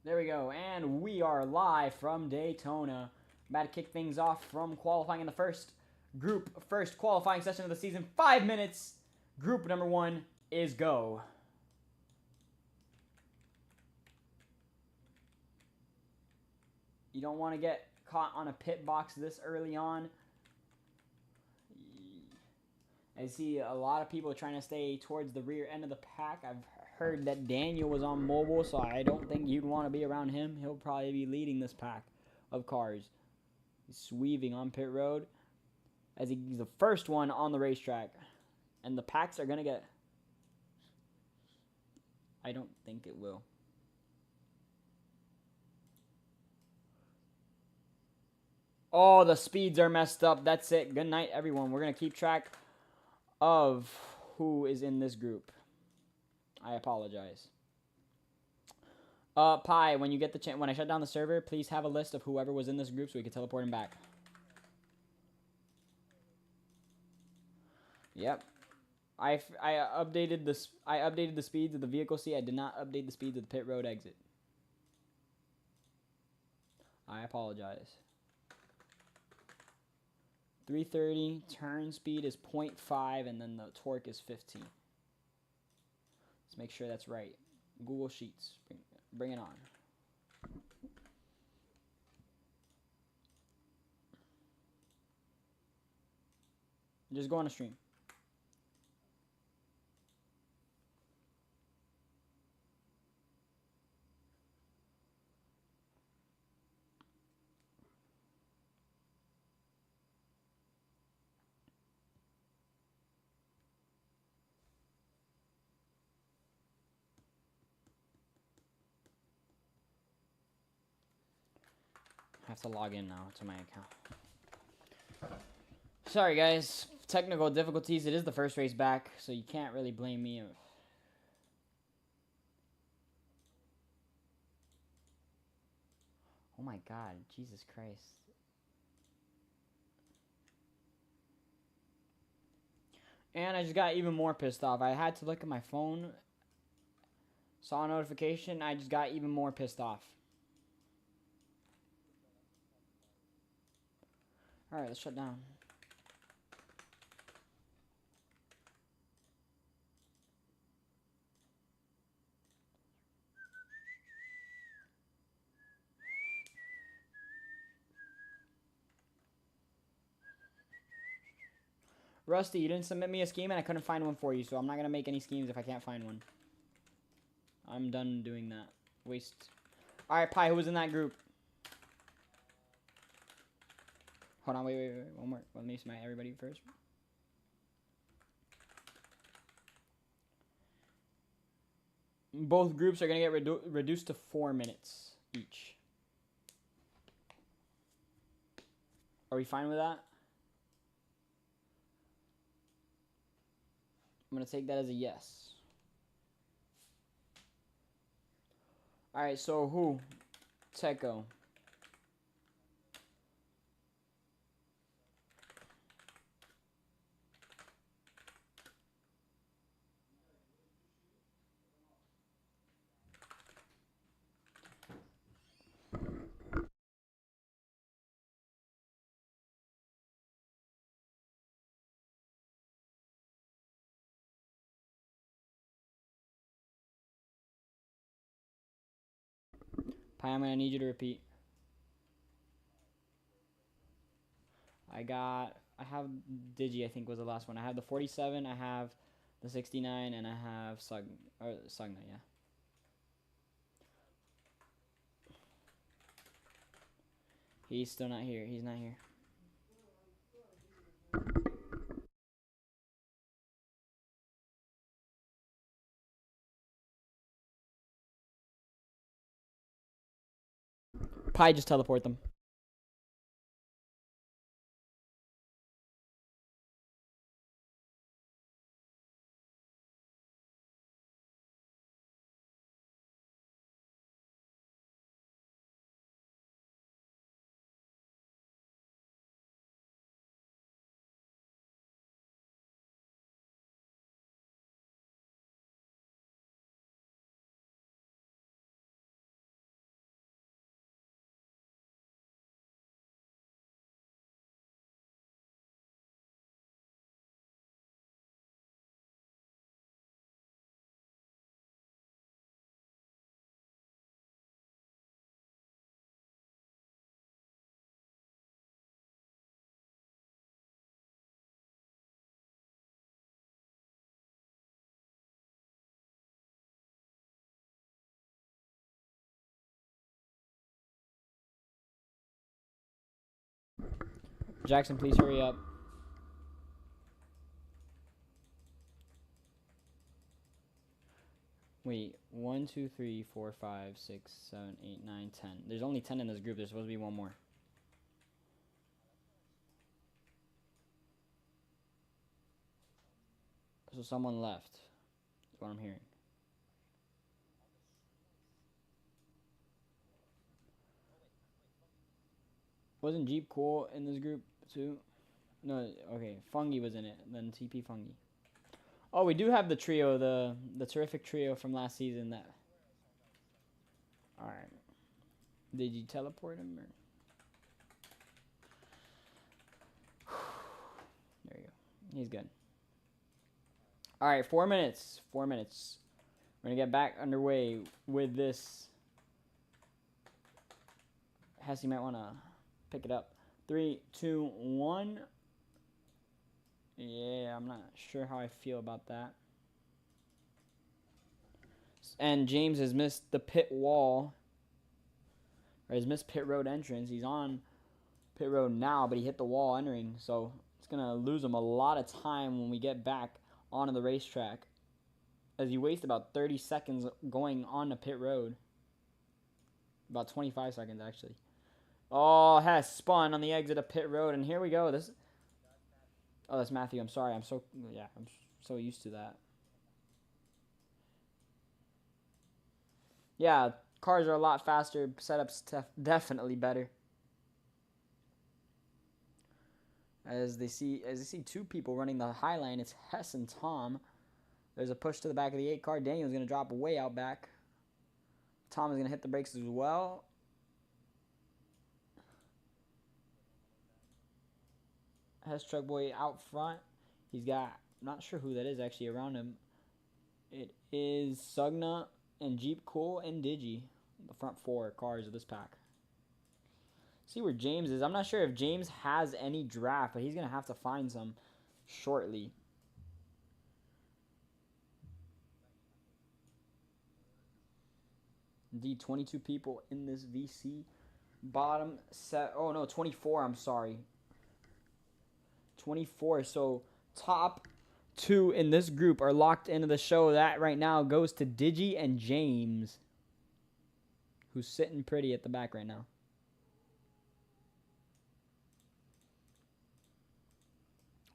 There we go, and we are live from Daytona. About to kick things off from qualifying in the first qualifying session of the season. 5 minutes. Group number 1 is go. You don't want to get caught on a pit box this early on. I see a lot of people trying to stay towards the rear end of the pack. I've heard that Daniel was on mobile, so I don't think you'd want to be around him. He'll probably be leading this pack of cars. He's weaving on pit road as he's the first one on the racetrack. And the packs are going to get... I don't think it will. Oh, the speeds are messed up. That's it. Good night, everyone. We're going to keep track of who is in this group. I apologize. Pi, when you get the chance, when I shut down the server, please have a list of whoever was in this group so we can teleport him back. Yep. I updated the speeds of the vehicle seat. I did not update the speeds of the pit road exit. I apologize. 330 turn speed is 0.5 and then the torque is 15. Let's make sure that's right. Google Sheets. Bring it on. Just go on a stream. I have to log in now to my account. Sorry, guys. Technical difficulties. It is the first race back, so you can't really blame me. Oh my god. Jesus Christ. And I just got even more pissed off. I had to look at my phone. Saw a notification. I just got even more pissed off. Alright, let's shut down. Rusty, you didn't submit me a scheme and I couldn't find one for you, so I'm not going to make any schemes if I can't find one. I'm done doing that. Waste. Alright, Pi, who was in that group? Hold on, wait. One more. Let me smite everybody first. Both groups are going to get reduced to 4 minutes each. Are we fine with that? I'm going to take that as a yes. Alright, so who? Teco. Pi, I'm going to need you to repeat. I have Digi, I think was the last one. I have the 47, I have the 69, and I have Sugna, yeah. He's still not here. He's not here. Pi, just teleport them. Jackson, please hurry up. Wait, 1, 2, 3, 4, 5, 6, 7, 8, 9, 10. There's only 10 in this group. There's supposed to be one more. So someone left. That's what I'm hearing. Wasn't Jeep Cool in this group too? No, okay. Fungi was in it. Then TP Fungi. Oh, we do have the trio, the terrific trio from last season. That. All right. Did you teleport him? Or? There you go. He's good. All right, 4 minutes. 4 minutes. We're gonna get back underway with this. Hess, you might wanna pick it up. 3, 2, 1. Yeah, I'm not sure how I feel about that. And James has missed the pit wall. Or has missed pit road entrance. He's on pit road now, but he hit the wall entering. So it's going to lose him a lot of time when we get back onto the racetrack. As he wastes about 30 seconds going on the pit road. About 25 seconds, actually. Oh, has spun on the exit of pit road. And here we go. Oh, that's Matthew. I'm sorry. I'm so used to that. Yeah, cars are a lot faster. Setups definitely better. As they see two people running the high line, it's Hess and Tom. There's a push to the back of the 8 car. Daniel's going to drop way out back. Tom is going to hit the brakes as well. Hess Truck Boy out front. He's got, I'm not sure who that is actually around him. It is Sugna and Jeep Cool and Digi. The front 4 cars of this pack. See where James is. I'm not sure if James has any draft, but he's going to have to find some shortly. Indeed, 22 people in this VC. Bottom set. Oh, no, 24. I'm sorry. 24. So top 2 in this group are locked into the show. That right now goes to Digi and James, who's sitting pretty at the back right now.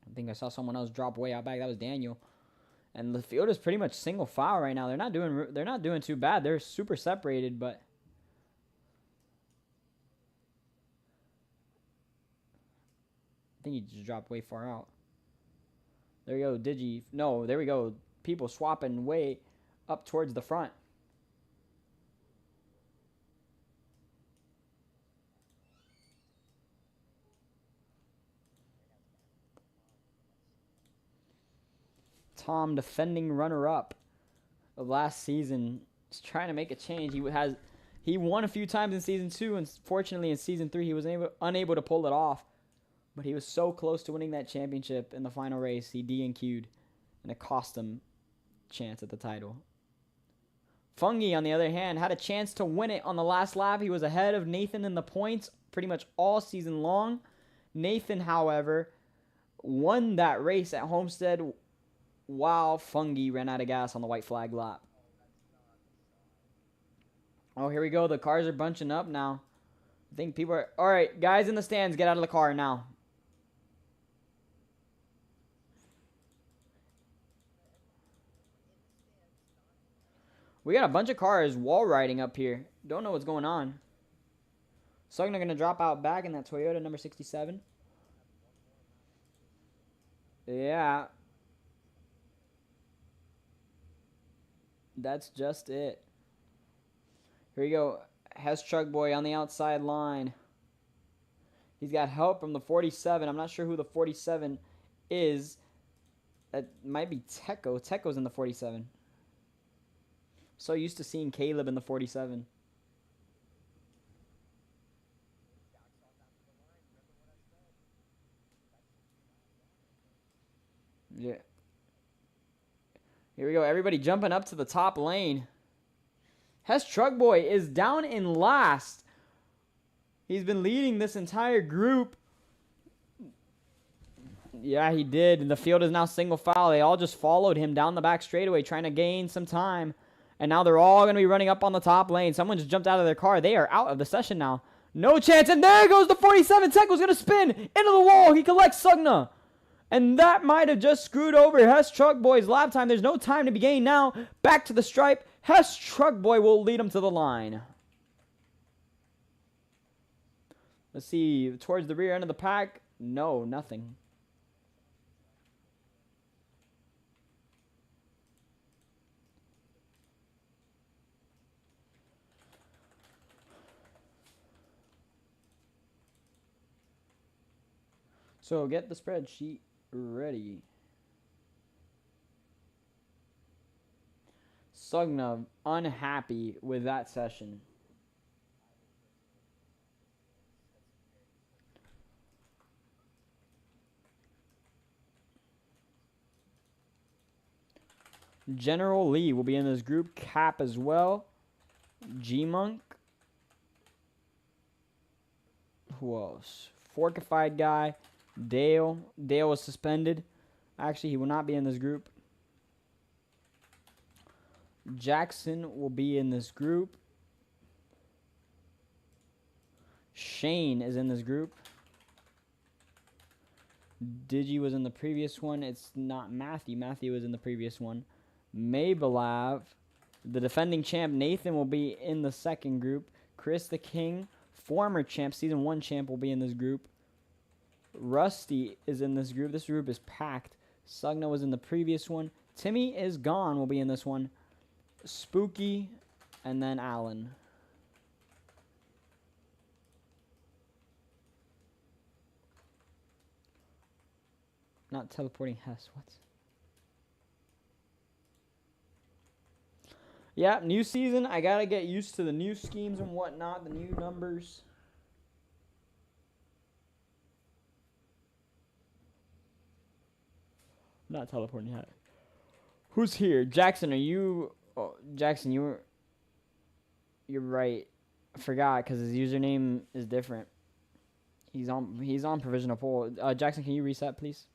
I think I saw someone else drop way out back. That was Daniel. And the field is pretty much single file right now. They're not doing too bad. They're super separated, but I think he just dropped way far out. There we go, Digi. No, there we go. People swapping way up towards the front. Tom, defending runner-up of last season, is trying to make a change. He won a few times in Season 2, and fortunately in Season 3 he was unable to pull it off. But he was so close to winning that championship in the final race. He DNQ'd, and it cost him a chance at the title. Fungi, on the other hand, had a chance to win it on the last lap. He was ahead of Nathan in the points pretty much all season long. Nathan, however, won that race at Homestead while Fungi ran out of gas on the white flag lap. Oh, here we go. The cars are bunching up now. I think people are... All right, guys in the stands, get out of the car now. We got a bunch of cars wall riding up here. Don't know what's going on. Sugna going to drop out back in that Toyota number 67. Yeah. That's just it. Here we go. Hess Truck Boy on the outside line. He's got help from the 47. I'm not sure who the 47 is. That might be Teco. Teco's in the 47. So used to seeing Caleb in the 47. Yeah. Here we go. Everybody jumping up to the top lane. Hess Truck Boy is down in last. He's been leading this entire group. Yeah, he did. And the field is now single file. They all just followed him down the back straightaway, trying to gain some time. And now they're all going to be running up on the top lane. Someone just jumped out of their car. They are out of the session now. No chance. And there goes the 47. Tech was going to spin into the wall. He collects Sugna. And that might have just screwed over Hess Truck Boy's lap time. There's no time to be gained now. Back to the stripe. Hess Truck Boy will lead him to the line. Let's see. Towards the rear end of the pack. No, nothing. So get the spreadsheet ready. Sugna unhappy with that session. General Lee will be in this group. Cap as well. G-Monk. Who else? Forkified guy. Dale. Dale was suspended. Actually, he will not be in this group. Jackson will be in this group. Shane is in this group. Digi was in the previous one. It's not Matthew. Matthew was in the previous one. Mabelav. The defending champ Nathan will be in the second group. Chris the King, former champ, season 1 champ, will be in this group. Rusty is in this group. This group is packed. Sugna was in the previous one. Timmy is gone, will be in this one. Spooky, and then Alan. Not teleporting Hess. What? Yeah, new season. I gotta get used to the new schemes and whatnot, the new numbers. Not teleporting yet. Who's here? Jackson, are you... Oh, Jackson, you're right. I forgot because his username is different. He's on provisional poll. Jackson, can you reset, please?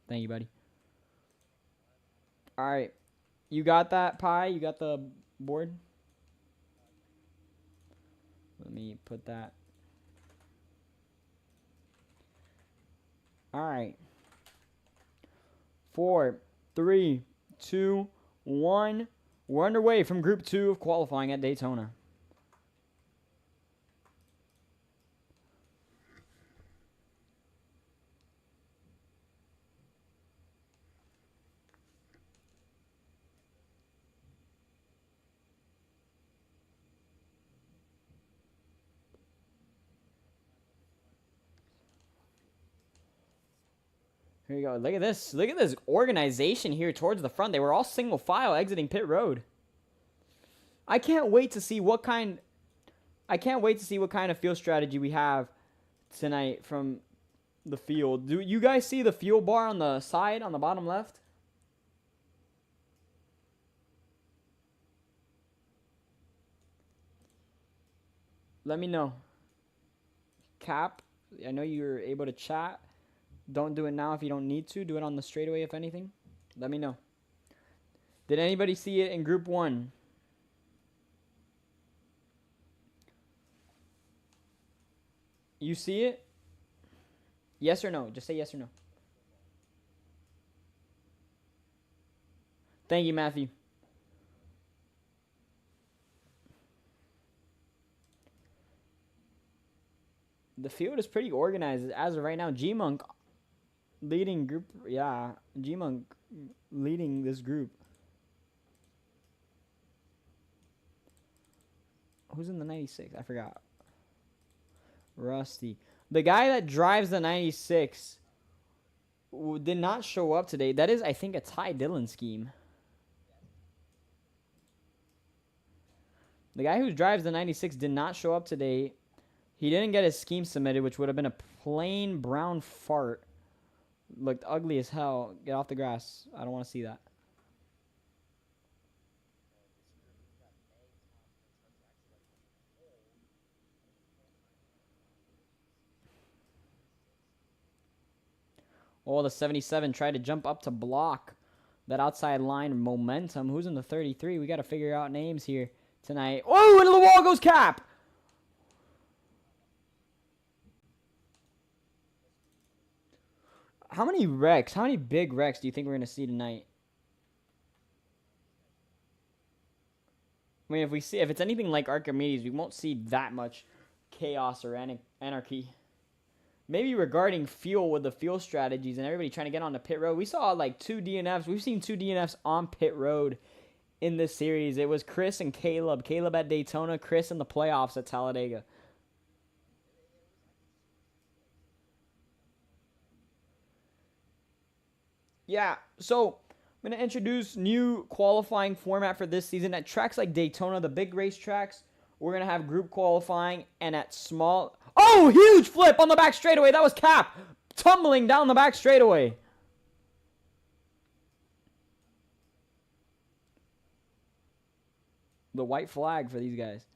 Thank you, buddy. All right. You got that, Pi? You got the board? Let me put that. All right. 4, 3, 2, 1. We're underway from Group 2 of qualifying at Daytona. Here you go. Look at this. Look at this organization here towards the front. They were all single file exiting pit road. I can't wait to see what kind of field strategy we have tonight from the field. Do you guys see the fuel bar on the side on the bottom left? Let me know. Cap, I know you're able to chat. Don't do it now if you don't need to. Do it on the straightaway if anything. Let me know. Did anybody see it in Group 1? You see it? Yes or no? Just say yes or no. Thank you, Matthew. The field is pretty organized as of right now. G-Monk leading group. Yeah, G-Monk leading this group. Who's in the 96? I forgot. Rusty. The guy that drives the 96 did not show up today. That is, I think, a Ty Dillon scheme. The guy who drives the 96 did not show up today. He didn't get his scheme submitted, which would have been a plain brown fart. Looked ugly as hell. Get off the grass. I don't want to see that. Oh, the 77 tried to jump up to block that outside line momentum. Who's in the 33? We got to figure out names here tonight. Oh, into the wall goes Cap. How many wrecks? How many big wrecks do you think we're going to see tonight? I mean, if it's anything like Archimedes, we won't see that much chaos or anarchy. Maybe regarding fuel with the fuel strategies and everybody trying to get on the pit road. We saw like 2 DNFs. We've seen 2 DNFs on pit road in this series. It was Chris and Caleb. Caleb at Daytona, Chris in the playoffs at Talladega. Yeah, so I'm going to introduce new qualifying format for this season. At tracks like Daytona, the big race tracks, we're going to have group qualifying, and at small... Oh, huge flip on the back straightaway. That was Cap tumbling down the back straightaway. The white flag for these guys.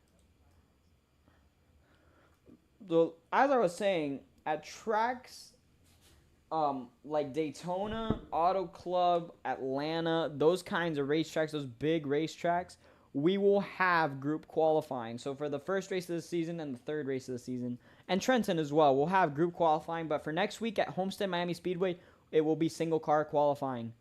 As I was saying, at tracks like Daytona, Auto Club, Atlanta, those kinds of racetracks, those big racetracks, we will have group qualifying. So for the first race of the season and the third race of the season, and Trenton as well, we'll have group qualifying. But for next week at Homestead Miami Speedway, it will be single car qualifying.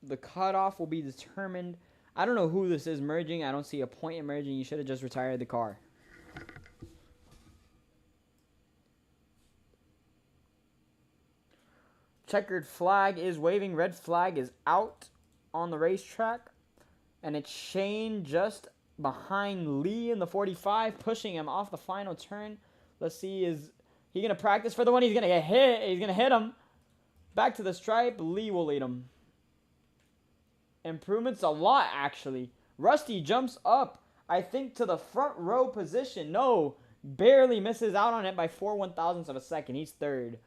The cutoff will be determined. I don't know who this is merging. I don't see a point in merging. You should have just retired the car. Checkered flag is waving. Red flag is out on the racetrack. And it's Shane just behind Lee in the 45, pushing him off the final turn. Let's see, is he going to practice for the one? He's going to get hit. He's going to hit him. Back to the stripe. Lee will lead him. Improvements a lot, actually. Rusty jumps up, I think, to the front row position. No, barely misses out on it by 4/1000ths of a second. He's third.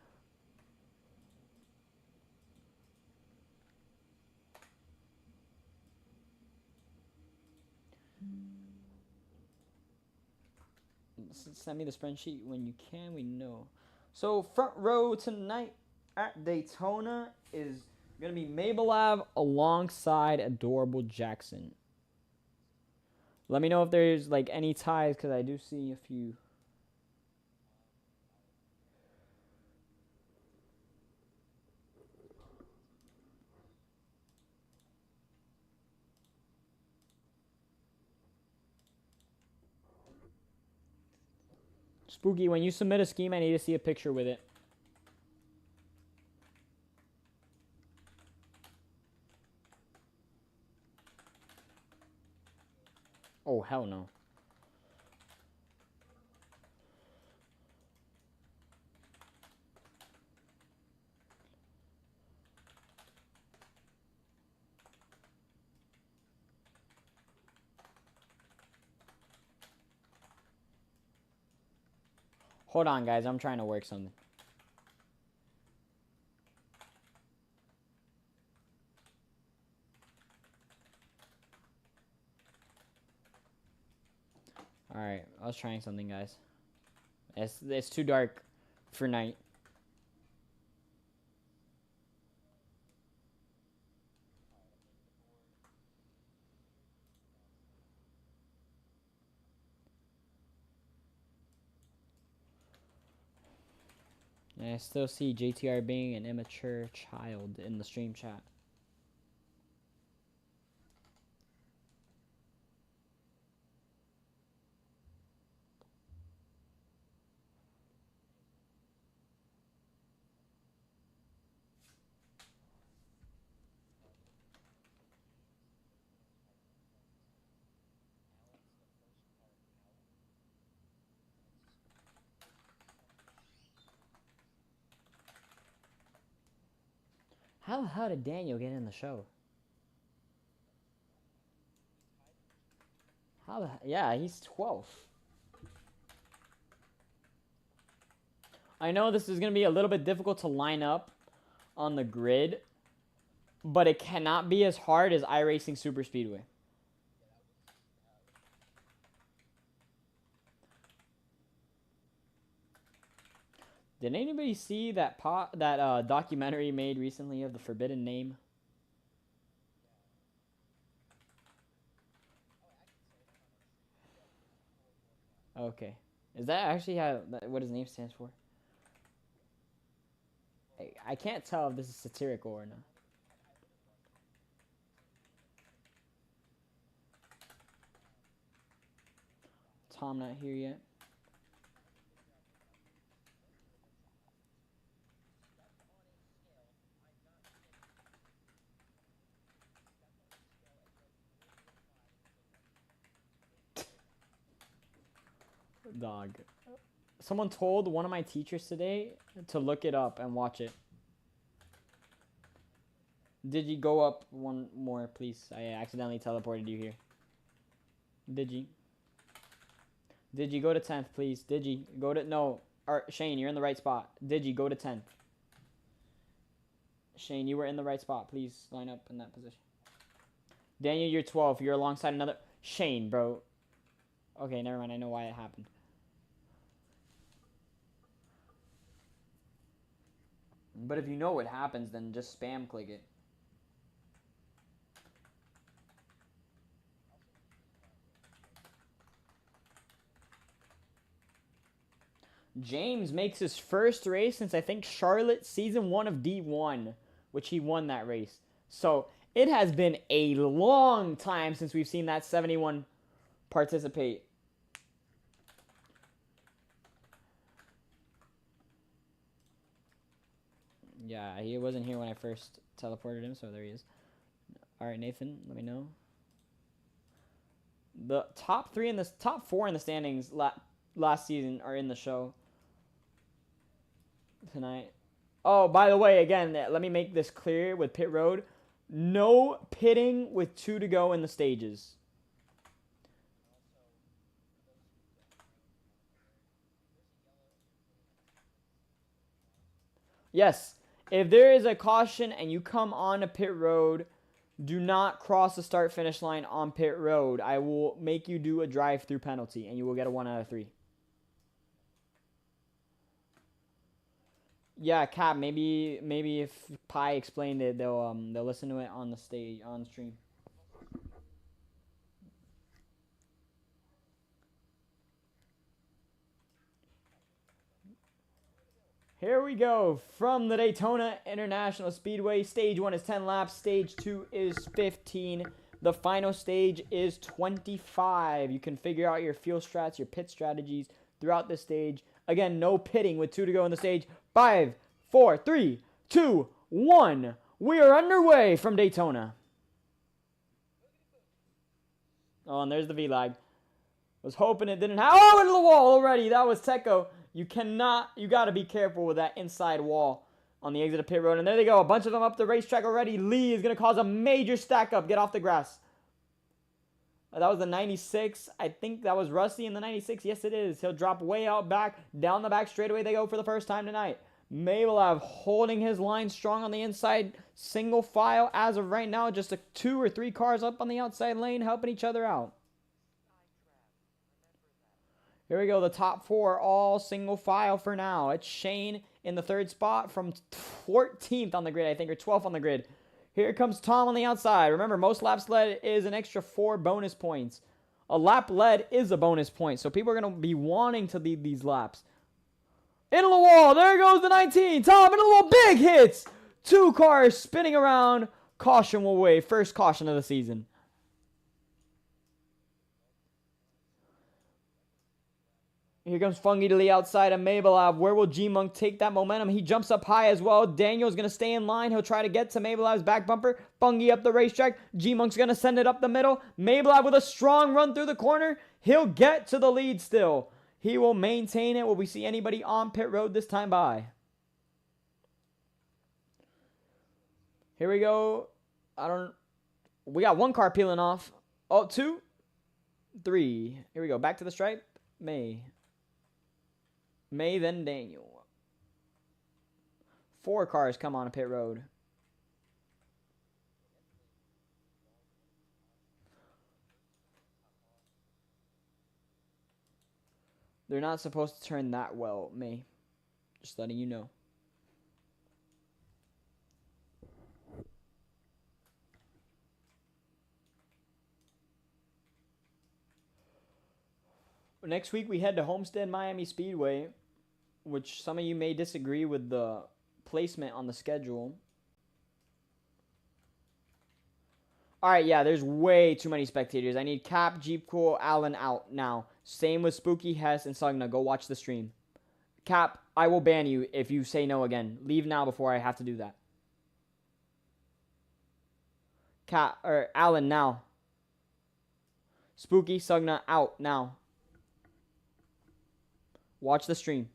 Send me the spreadsheet when you can. We know. So front row tonight at Daytona is going to be Mabelab alongside Adorable Jackson. Let me know if there's like any ties, because I do see a few. Spooky, when you submit a scheme, I need to see a picture with it. Oh, hell no. Hold on, guys. I'm trying to work something. Alright, I was trying something, guys. It's too dark for night. And I still see JTR being an immature child in the stream chat. How did Daniel get in the show? Yeah, he's 12th. I know this is going to be a little bit difficult to line up on the grid, but it cannot be as hard as iRacing Super Speedway. Did anybody see that documentary made recently of the Forbidden Name? Okay. Is that actually what his name stands for? I can't tell if this is satirical or not. Tom not here yet. Dog. Someone told one of my teachers today to look it up and watch it. Did you go up one more, please? I accidentally teleported you here. Did you? Did you go to 10th, please? Did you go to... No. Shane, you're in the right spot. Did you go to 10th? Shane, you were in the right spot. Please line up in that position. Daniel, you're 12. You're alongside another... Shane, bro. Okay, never mind. I know why it happened. But if you know what happens, then just spam click it. James makes his first race since I think Charlotte season 1 of D1, which he won that race. So it has been a long time since we've seen that 71 participate. Yeah, he wasn't here when I first teleported him, so there he is. All right, Nathan, let me know. The top 4 in the standings last season are in the show tonight. Oh, by the way, again, let me make this clear with pit road. No pitting with 2 to go in the stages. Yes, if there is a caution and you come on a pit road, do not cross the start-finish line on pit road. I will make you do a drive-through penalty, and you will get a 1 out of 3. Yeah, Cap. Maybe if Pi explained it, they'll listen to it on the stage on stream. Here we go from the Daytona International Speedway. Stage 1 is 10 laps. Stage 2 is 15. The final stage is 25. You can figure out your fuel strats, your pit strategies throughout the stage. Again, no pitting with 2 to go in the stage. 5, 4, 3, 2, 1. We are underway from Daytona. Oh, and there's the V-lag. Was hoping it didn't happen. Oh, into the wall already. That was Teco. You got to be careful with that inside wall on the exit of pit road. And there they go. A bunch of them up the racetrack already. Lee is going to cause a major stack up. Get off the grass. That was the 96. I think that was Rusty in the 96. Yes, it is. He'll drop way out back. Down the back straightaway they go for the first time tonight. Mabelov holding his line strong on the inside. Single file as of right now. Just 2 or 3 cars up on the outside lane helping each other out. Here we go. The top 4 all single file for now. It's Shane in the 3rd spot from 14th on the grid, I think, or 12th on the grid. Here comes Tom on the outside. Remember, most laps led is an extra 4 bonus points. A lap led is a bonus point, so people are going to be wanting to lead these laps. Into the wall. There goes the 19. Tom into the wall. Big hits. 2 cars spinning around. Caution will wave. First caution of the season. Here comes Fungi to the outside of Mabelov. Where will G-Monk take that momentum? He jumps up high as well. Daniel's going to stay in line. He'll try to get to Mabelov's back bumper. Fungi up the racetrack. G-Monk's going to send it up the middle. Mabelov with a strong run through the corner. He'll get to the lead still. He will maintain it. Will we see anybody on pit road this time by? Here we go. We got 1 car peeling off. Oh, 2, 3. Here we go. Back to the stripe. May, then Daniel. 4 cars come on a pit road. They're not supposed to turn that well, May. Just letting you know. Next week we head to Homestead Miami Speedway, which some of you may disagree with the placement on the schedule. All right, yeah, there's way too many spectators. I need Cap, Jeep Cool, Allen out now. Same with Spooky, Hess, and Sugna. Go watch the stream. Cap, I will ban you if you say no again. Leave now before I have to do that. Cap, or Allen now. Spooky, Sugna out now. Watch the stream.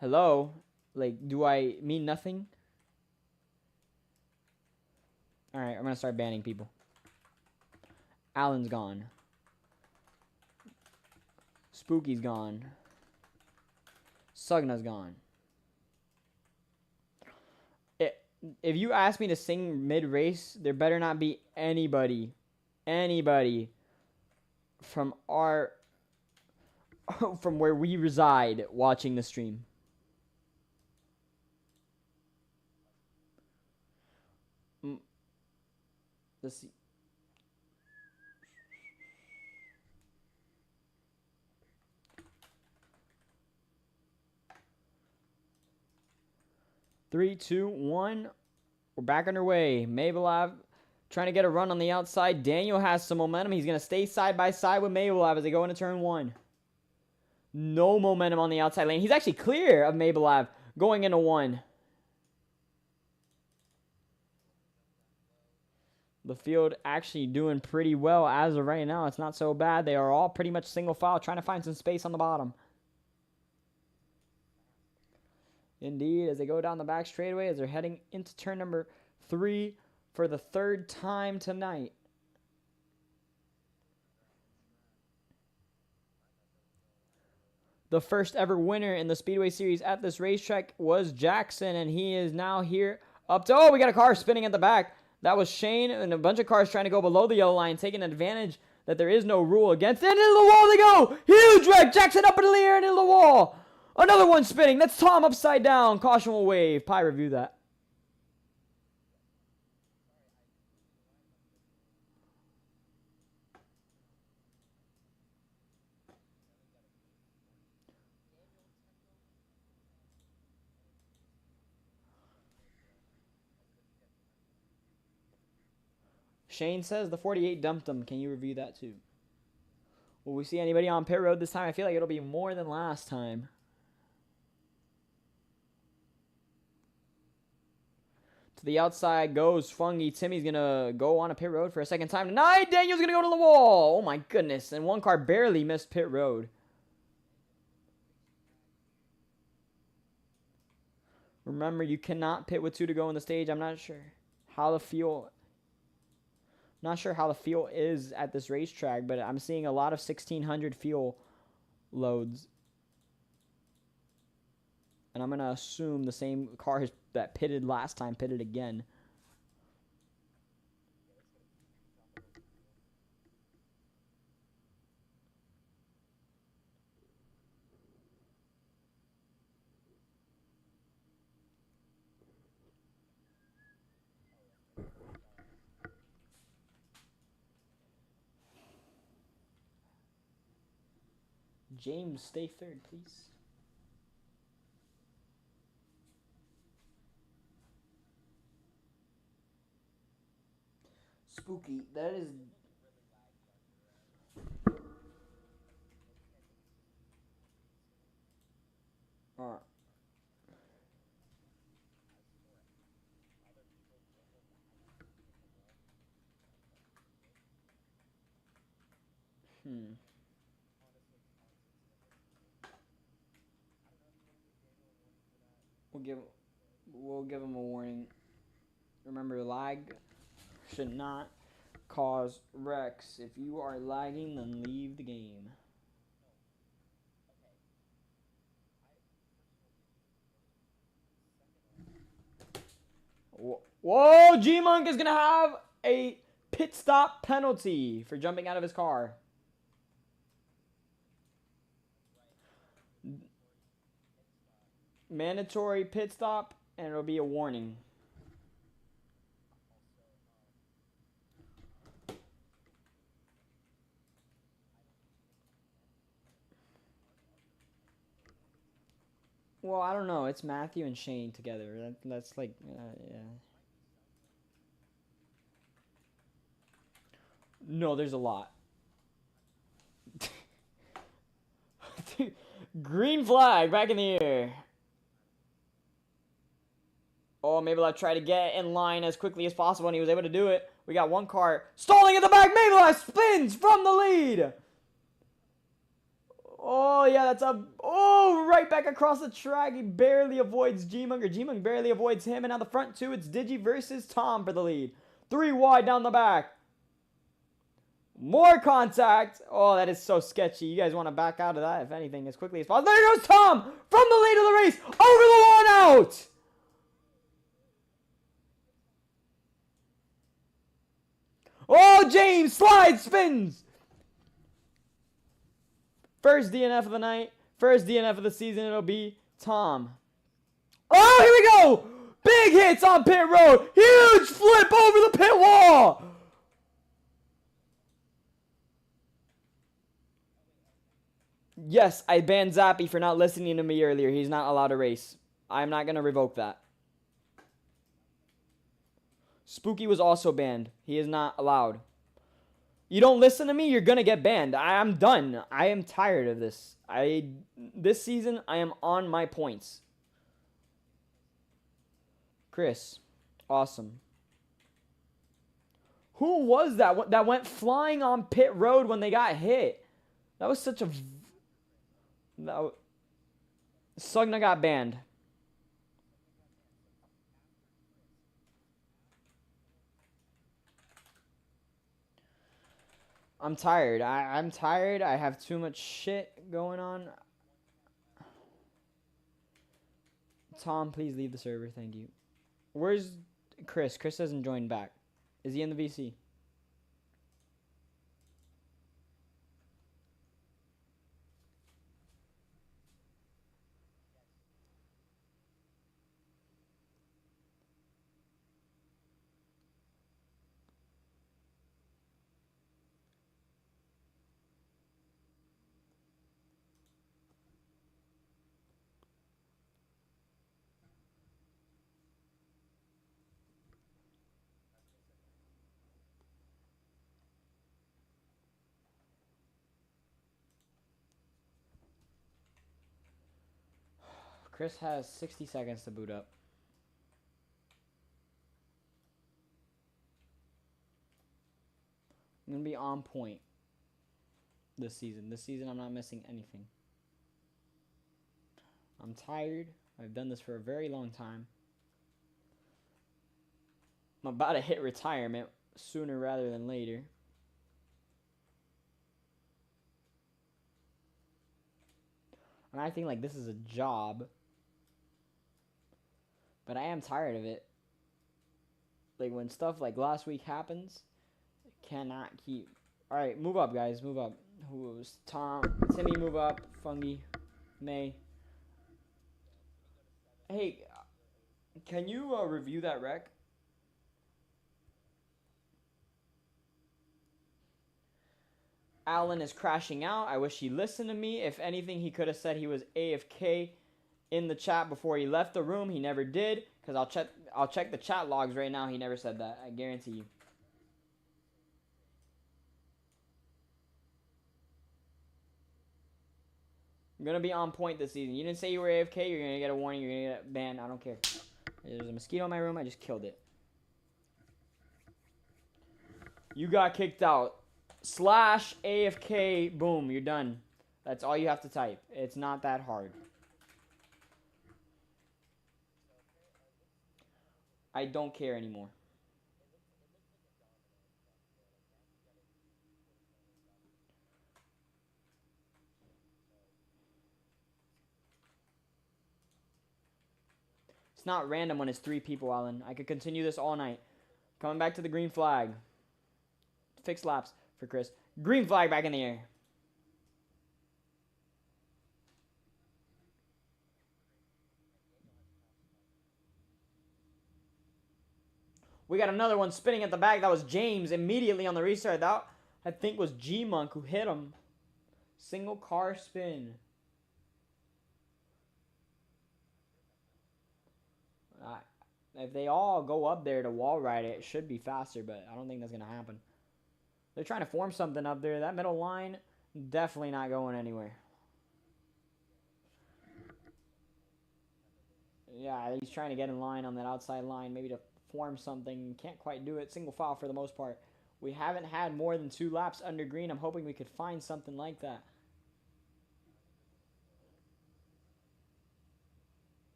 Hello? Like, do I mean nothing? Alright, I'm going to start banning people. Allen's gone. Spooky's gone. Sugna's gone. If you ask me to sing mid-race, there better not be anybody from from where we reside watching the stream. Let's see. Three, two, one. We're back underway. Mabelav trying to get a run on the outside. Daniel has some momentum. He's going to stay side by side with Mabelav as they go into turn one. No momentum on the outside lane. He's actually clear of Mabelav going into one. The field actually doing pretty well as of right now. It's not so bad. They are all pretty much single file, trying to find some space on the bottom. Indeed, as they go down the back straightaway, as they're heading into turn number 3 for the third time tonight. The first ever winner in the Speedway Series at this racetrack was Jackson, and he is now here up to... Oh, we got a car spinning at the back. That was Shane, and a bunch of cars trying to go below the yellow line, taking advantage that there is no rule against it. And into the wall they go! Huge wreck! Jackson up into the air and into the wall! Another one spinning. That's Tom upside down. Caution will wave. Pi review that. Shane says the 48 dumped him. Can you review that too? Will we see anybody on pit road this time? I feel like it'll be more than last time. To the outside goes Fungi. Timmy's going to go on a pit road for a second time tonight. Daniel's going to go to the wall. Oh my goodness. And one car barely missed pit road. Remember, you cannot pit with 2 to go in the stage. I'm not sure how the fuel... Not sure how the fuel is at this racetrack, but I'm seeing a lot of 1600 fuel loads. And I'm going to assume the same cars that pitted last time pitted again. James, stay third, please. Spooky, that is... Alright. We'll give him a warning. Remember, lag should not cause wrecks. If you are lagging, then leave the game. Whoa, G-Monk is going to have a pit stop penalty for jumping out of his car. Mandatory pit stop, and it'll be a warning. Well, I don't know. It's Matthew and Shane together. That's like, yeah. No, there's a lot. Green flag back in the air. Oh, maybe I'll try to get in line as quickly as possible, and he was able to do it. We got one car stalling at the back. Maybelline spins from the lead. Oh, yeah, that's a... Oh, right back across the track. He barely avoids G-Mung, or G-Mung barely avoids him. And now the front two, it's Digi versus Tom for the lead. 3 wide down the back. More contact. Oh, that is so sketchy. You guys want to back out of that, if anything, as quickly as possible. There goes Tom from the lead of the race. Over the line out. Oh, James slides, spins. First DNF of the night. First DNF of the season. It'll be Tom. Oh, here we go. Big hits on pit road. Huge flip over the pit wall. Yes, I banned Zappy for not listening to me earlier. He's not allowed to race. I'm not going to revoke that. Spooky was also banned. He is not allowed. You don't listen to me, you're going to get banned. I'm done. I am tired of this. This season, I am on my points. Chris. Awesome. Who was that went flying on pit road when they got hit? That was such a... Sugna got banned. I'm tired. I'm tired. I have too much shit going on. Tom, please leave the server. Thank you. Where's Chris? Chris hasn't joined back. Is he in the VC? Chris has 60 seconds to boot up. I'm going to be on point this season. This season, I'm not missing anything. I'm tired. I've done this for a very long time. I'm about to hit retirement sooner rather than later. I'm acting like this is a job. But I am tired of it. Like, when stuff like last week happens, I cannot keep... Alright, move up, guys. Move up. Who was Tom? Timmy, move up. Fungi. May. Hey, can you review that wreck? Alan is crashing out. I wish he listened to me. If anything, he could have said he was AFK in the chat before he left the room. He never did, because I'll check the chat logs right now. He never said that. I guarantee you. I'm gonna be on point this season. You didn't say you were AFK. You're gonna get a warning. You're gonna get banned. I don't care. There's a mosquito in my room. I just killed it. You got kicked out. Slash AFK. Boom. You're done. That's all you have to type. It's not that hard. I don't care anymore. It's not random when it's 3 people, Alan. I could continue this all night. Coming back to the green flag. fixed laps for Chris. Green flag back in the air. We got another one spinning at the back. That was James immediately on the restart. That, I think, was G-Monk who hit him. Single car spin. If they all go up there to wall ride it, it should be faster, but I don't think that's going to happen. They're trying to form something up there. That middle line, definitely not going anywhere. Yeah, he's trying to get in line on that outside line, maybe to form something. Can't quite do it. Single file for the most part. We haven't had more than 2 laps under green. I'm hoping we could find something like that.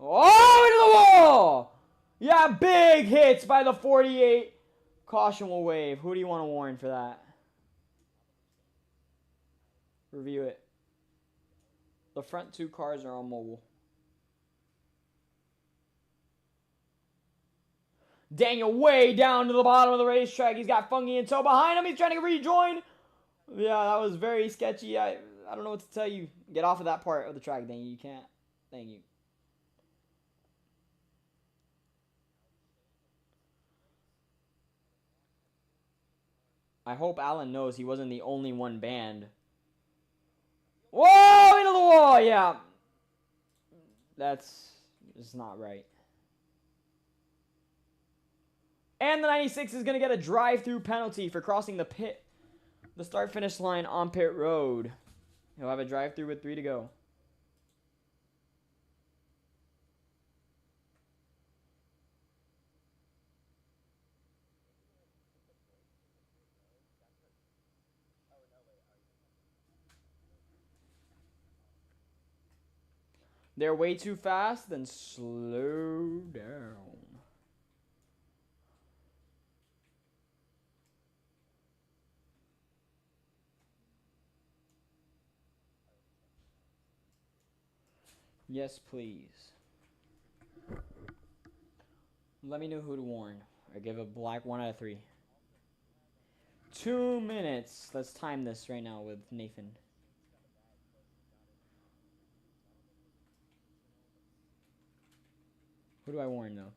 Oh, into the wall! Yeah, big hits by the 48. Caution will wave. Who do you want to warn for that? Review it. The front 2 cars are on mobile. Daniel way down to the bottom of the racetrack. He's got Funky in tow behind him. He's trying to rejoin. Yeah, that was very sketchy. I don't know what to tell you. Get off of that part of the track, Daniel. You can't. Thank you. I hope Alan knows he wasn't the only one banned. Whoa, into the wall. Yeah. That's just not right. And the 96 is going to get a drive-through penalty for crossing the start-finish line on pit road. He'll have a drive-through with 3 to go. They're way too fast, then slow down. Yes, please. Let me know who to warn. Or give a black 1 out of 3. 2 minutes. Let's time this right now with Nathan. Who do I warn, though?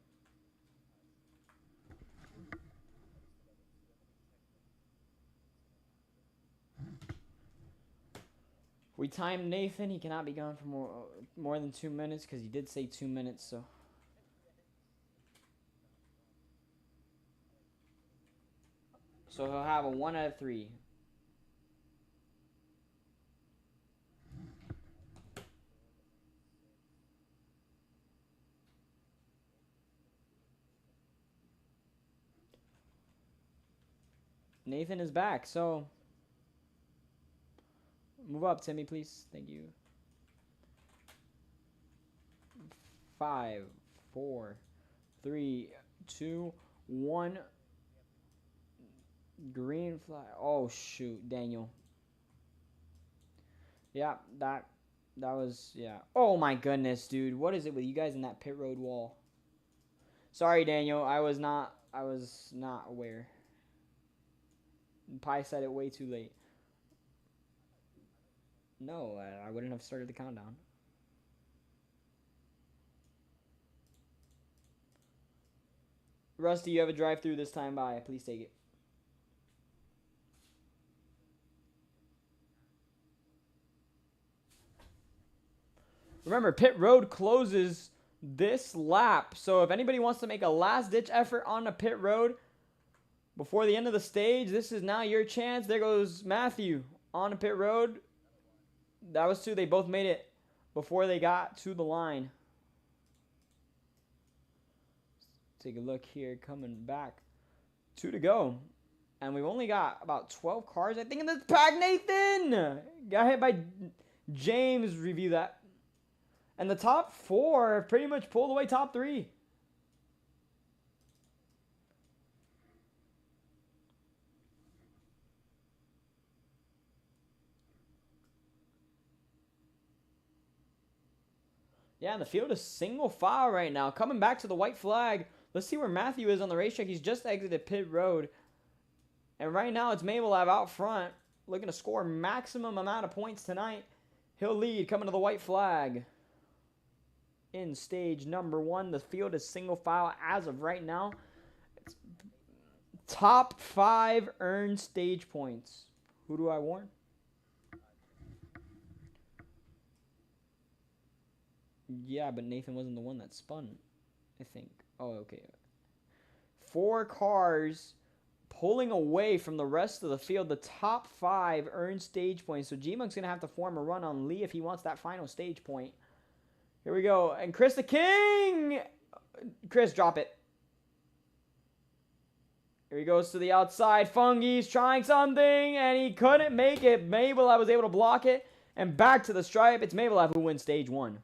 We timed Nathan. He cannot be gone for more than 2 minutes because he did say 2 minutes, so. So he'll have a 1 out of 3. Nathan is back, so move up, Timmy, please. Thank you. 5, 4, 3, 2, 1. Green flag. Oh shoot, Daniel. Yeah, that was, yeah. Oh my goodness, dude. What is it with you guys in that pit road wall? Sorry, Daniel. I was not aware. Pi said it way too late. No, I wouldn't have started the countdown. Rusty, you have a drive-through this time by. Please take it. Remember, pit road closes this lap. So if anybody wants to make a last-ditch effort on the pit road before the end of the stage, this is now your chance. There goes Matthew on the pit road. That was 2. They both made it before they got to the line. Take a look here, coming back. 2 to go. And we've only got about 12 cars, I think, in this pack. Nathan got hit by James. Review that. And the top 4 have pretty much pulled away top 3. Yeah, and the field is single file right now. Coming back to the white flag. Let's see where Matthew is on the racetrack. He's just exited pit road. And right now it's Mabelab out front, looking to score maximum amount of points tonight. He'll lead coming to the white flag. In stage number 1, the field is single file as of right now. It's top 5 earned stage points. Who do I warn? Yeah, but Nathan wasn't the one that spun, I think. Oh, okay. 4 cars pulling away from the rest of the field. The top 5 earned stage points. So G-Monk's going to have to form a run on Lee if he wants that final stage point. Here we go. And Chris the King! Chris, drop it. Here he goes to the outside. Fungi's trying something, and he couldn't make it. Mabelab was able to block it. And back to the stripe. It's Mabelab who wins stage 1.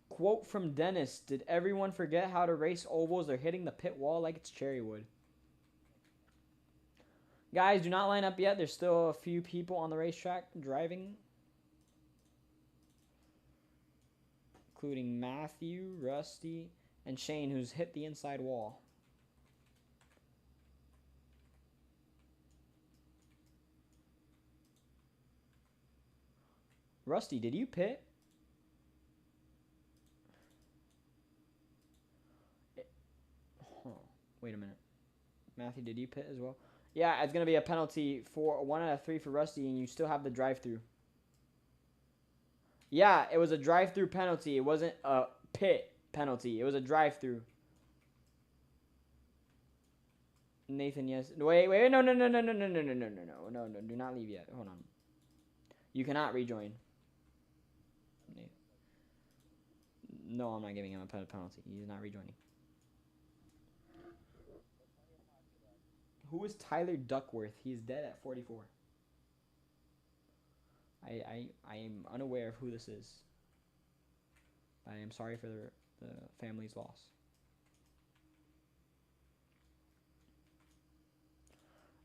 Quote from Dennis: did everyone forget how to race ovals? They're hitting the pit wall like it's cherrywood. Guys, do not line up yet. There's still a few people on the racetrack driving, including Matthew, Rusty, and Shane, who's hit the inside wall. Rusty, did you pit? Wait a minute. Matthew, did you pit as well? Yeah, it's going to be a penalty for 1 out of 3 for Rusty, and you still have the drive-through. Yeah, it was a drive-through penalty. It wasn't a pit penalty. It was a drive-through. Nathan, yes. Wait, no. Do not leave yet. Hold on. You cannot rejoin. No, I'm not giving him a penalty. He's not rejoining. Who is Tyler Duckworth? He's dead at 44. I am unaware of who this is. I am sorry for the family's loss.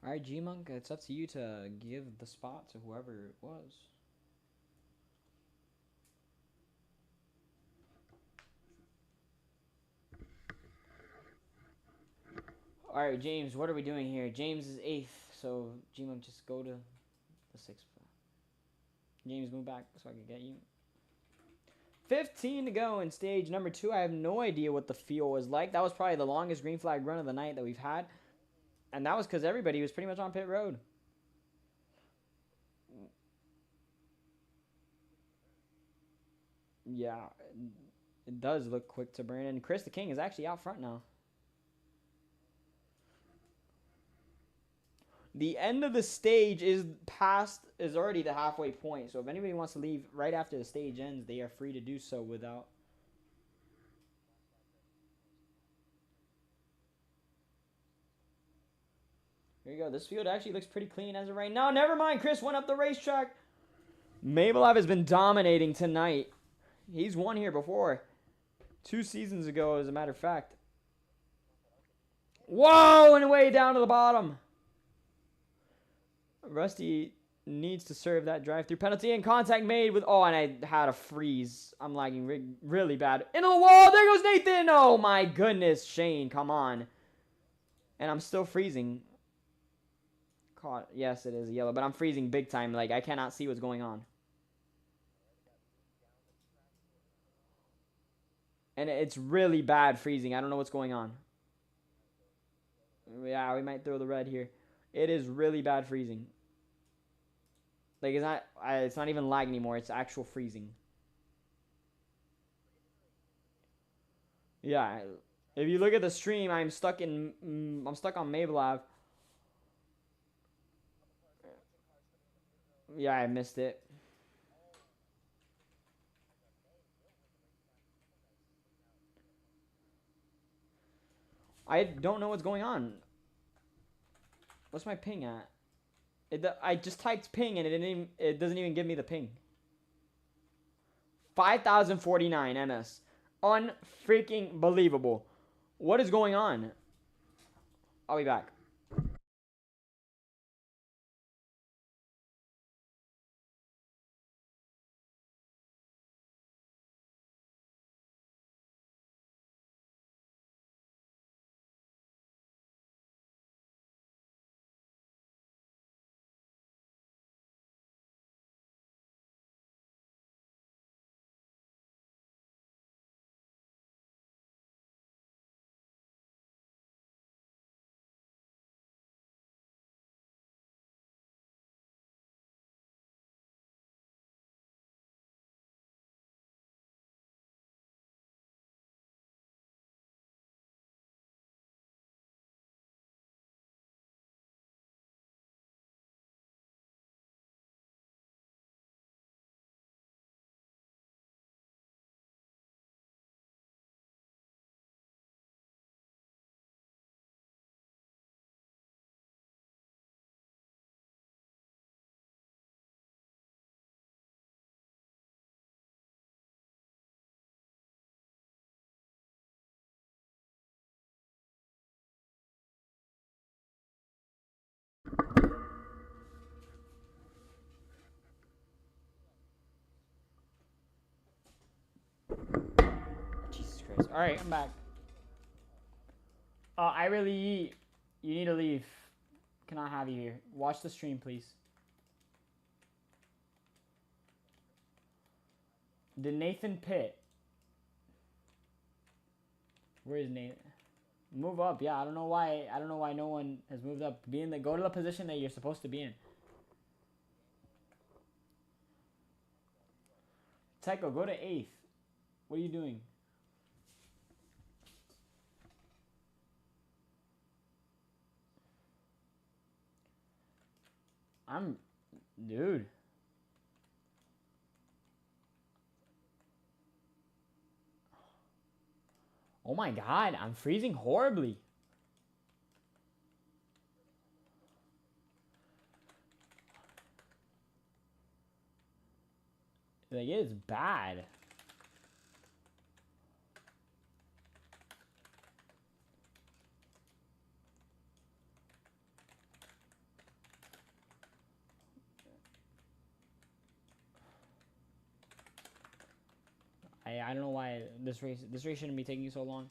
Alright, G-Monk, it's up to you to give the spot to whoever it was. Alright, James, what are we doing here? James is 8th, so G-Monk, just go to the 6th. James, move back so I can get you. 15 to go in stage number 2. I have no idea what the feel was like. That was probably the longest green flag run of the night that we've had. And that was because everybody was pretty much on pit road. Yeah, it does look quick to burn. And Chris the King is actually out front now. The end of the stage is already the halfway point. So if anybody wants to leave right after the stage ends, they are free to do so without. Here you go. This field actually looks pretty clean as of right now. Never mind. Chris went up the racetrack. Mabelab has been dominating tonight. He's won here before. 2 seasons ago, as a matter of fact. Whoa, and way down to the bottom. Rusty needs to serve that drive-through penalty, and contact made with... Oh, and I had a freeze. I'm lagging really bad. Into the wall. There goes Nathan. Oh, my goodness. Shane, come on. And I'm still freezing. Caught. Yes, it is yellow, but I'm freezing big time. Like, I cannot see what's going on. And it's really bad freezing. I don't know what's going on. Yeah, we might throw the red here. It is really bad freezing. Like, it's not even lag anymore. It's actual freezing. Yeah. If you look at the stream, I'm stuck on Mabelab. Yeah, I missed it. I don't know what's going on. What's my ping at? I just typed ping and it doesn't even give me the ping. 5,049 MS. Unfreaking believable. What is going on? I'll be back. Christ. All right, I'm back. I really, you need to leave. Cannot have you here. Watch the stream, please. The Nathan Pitt. Where is Nathan? Move up. Yeah, I don't know why. I don't know why no one has moved up. Go to the position that you're supposed to be in. Tycho, go to 8th. What are you doing? Dude. Oh my god, I'm freezing horribly. Like, it is bad. I don't know why this race shouldn't be taking so long.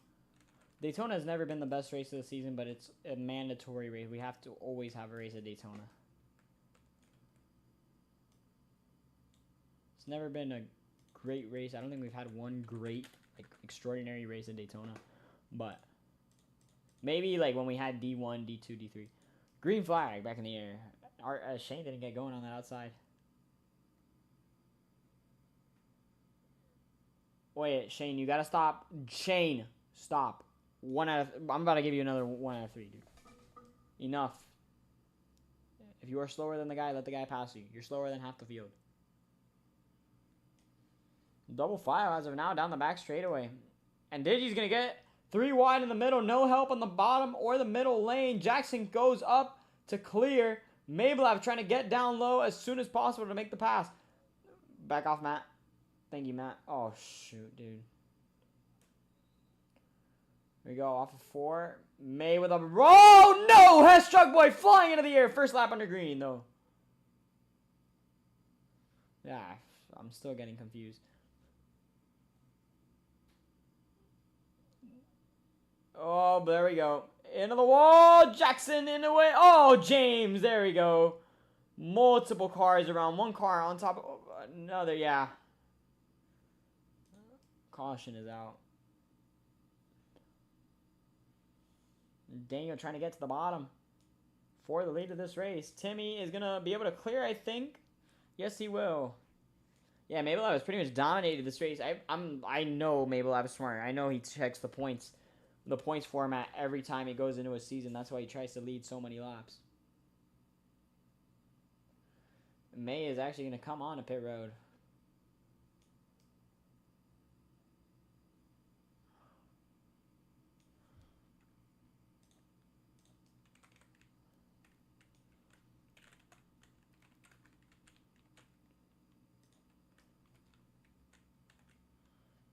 Daytona has never been the best race of the season, but it's a mandatory race. We have to always have a race at Daytona. It's never been a great race. I don't think we've had one great, like, extraordinary race at Daytona. But maybe, like, when we had D1, D2, D3. Green flag back in the air. Shane didn't get going on that outside. Wait, Shane, you gotta stop. Shane, stop. I'm about to give you another 1 out of 3, dude. Enough. If you are slower than the guy, let the guy pass you. You're slower than half the field. Double file as of now down the back straightaway. And Digi's gonna get 3 wide in the middle. No help on the bottom or the middle lane. Jackson goes up to clear. Mablev trying to get down low as soon as possible to make the pass. Back off, Matt. Thank you, Matt. Oh, shoot, dude. Here we go, off of 4. May with a... Oh, no! Hess Truck Boy flying into the air. First lap under green, though. Yeah, I'm still getting confused. Oh, there we go. Into the wall. Jackson in the way. Oh, James. There we go. Multiple cars around. One car on top of another. Yeah. Caution is out. Daniel trying to get to the bottom for the lead of this race. Timmy is going to be able to clear, I think. Yes, he will. Yeah, Mablev has pretty much dominated this race. I know Mablev is smart. I know he checks the points format every time he goes into a season. That's why he tries to lead so many laps. May is actually going to come on to pit road.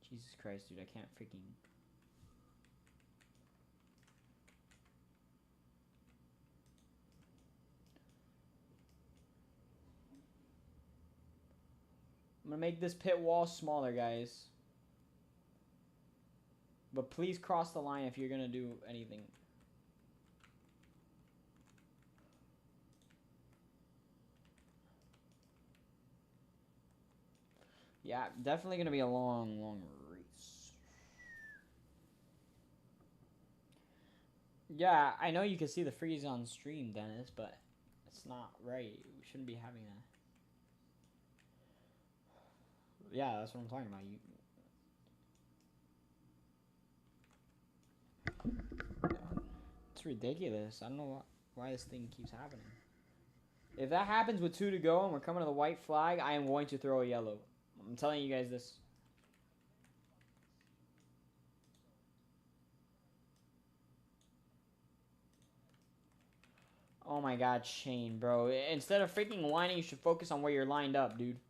Jesus Christ, dude, I can't freaking... I'm going to make this pit wall smaller, guys. But please cross the line if you're going to do anything. Yeah, definitely going to be a long, long race. Yeah, I know you can see the freeze on stream, Dennis, but it's not right. We shouldn't be having that. Yeah, that's what I'm talking about. It's ridiculous. I don't know why this thing keeps happening. If that happens with 2 to go and we're coming to the white flag, I am going to throw a yellow. I'm telling you guys this. Oh my god, Shane, bro. Instead of freaking lining, you should focus on where you're lined up, dude.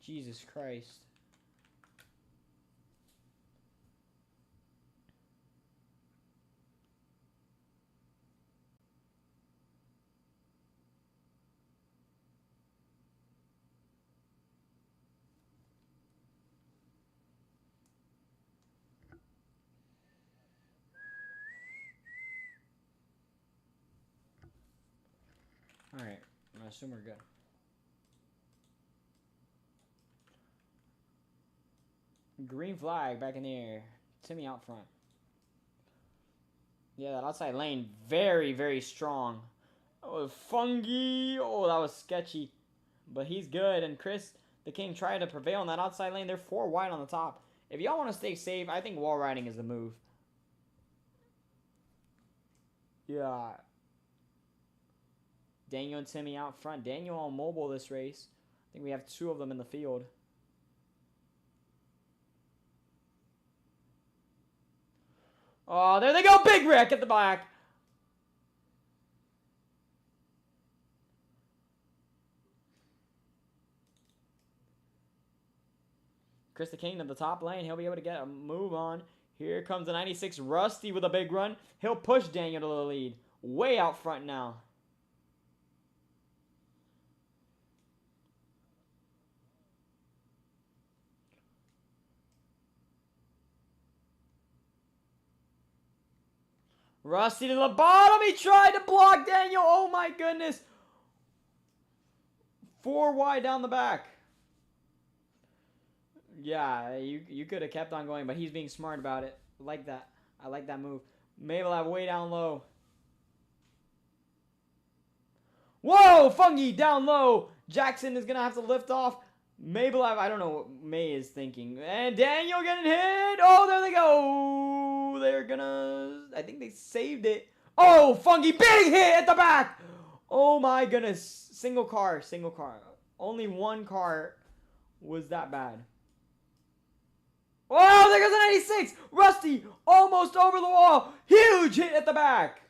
Jesus Christ. Alright, I assume we're good. Green flag back in the air. Timmy out front. Yeah, that outside lane, very, very strong. Oh, Fungi. Oh, that was sketchy. But he's good. And Chris, the King, tried to prevail on that outside lane. They're 4 wide on the top. If y'all want to stay safe, I think wall riding is the move. Yeah. Daniel and Timmy out front. Daniel on mobile this race. I think we have 2 of them in the field. Oh, there they go. Big wreck at the back. Chris the King to the top lane. He'll be able to get a move on. Here comes the 96 Rusty with a big run. He'll push Daniel to the lead. Way out front now. Rusty to the bottom. He tried to block Daniel. Oh my goodness. 4 wide down the back. Yeah, you could have kept on going, but he's being smart about it. I like that. I like that move. Mabel way down low. Whoa, Fungi down low. Jackson is going to have to lift off. Mabel, I don't know what May is thinking. And Daniel getting hit. Oh, there they go. They're going to... I think they saved it. Oh, Fungi, big hit at the back. Oh, my goodness. Single car. Only one car was that bad. Oh, there goes the 96. Rusty almost over the wall. Huge hit at the back.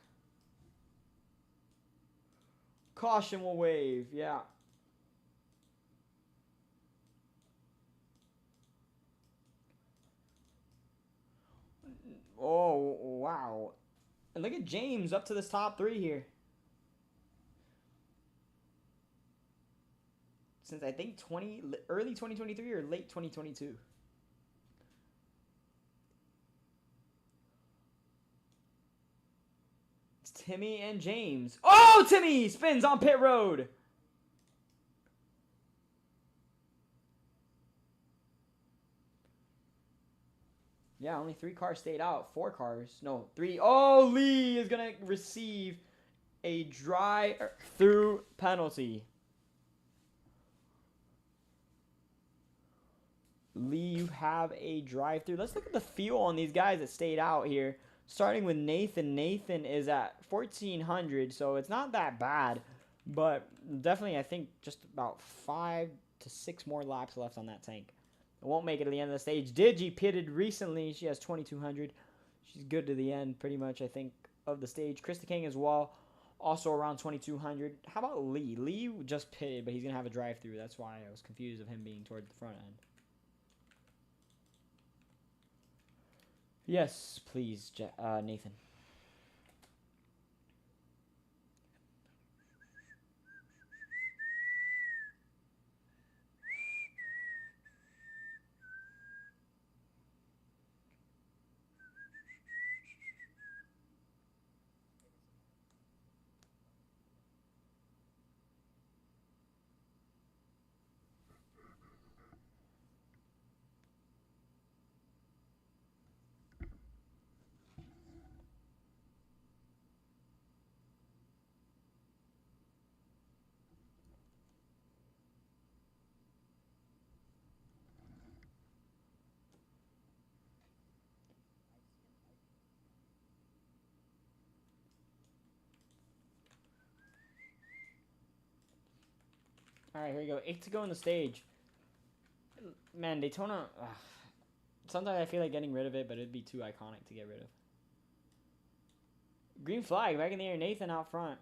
Caution will wave. Yeah. Oh, wow. And look at James up to this top 3 here. Since I think early 2023 or late 2022. It's Timmy and James. Oh, Timmy spins on pit road. Yeah, only 3 cars stayed out. 4 cars. No, 3. Oh, Lee is going to receive a drive-through penalty. Lee, you have a drive-through. Let's look at the fuel on these guys that stayed out here. Starting with Nathan. Nathan is at 1,400, so it's not that bad. But definitely, I think, just about 5 to 6 more laps left on that tank. It won't make it to the end of the stage. Digi pitted recently. She has 2,200. She's good to the end, pretty much, I think, of the stage. Chris the King as well, also around 2,200. How about Lee? Lee just pitted, but he's going to have a drive-through. That's why I was confused of him being towards the front end. Yes, please, Nathan. All right, here we go. 8 to go on the stage. Man, Daytona... sometimes I feel like getting rid of it, but it'd be too iconic to get rid of. Green flag back in the air. Nathan out front.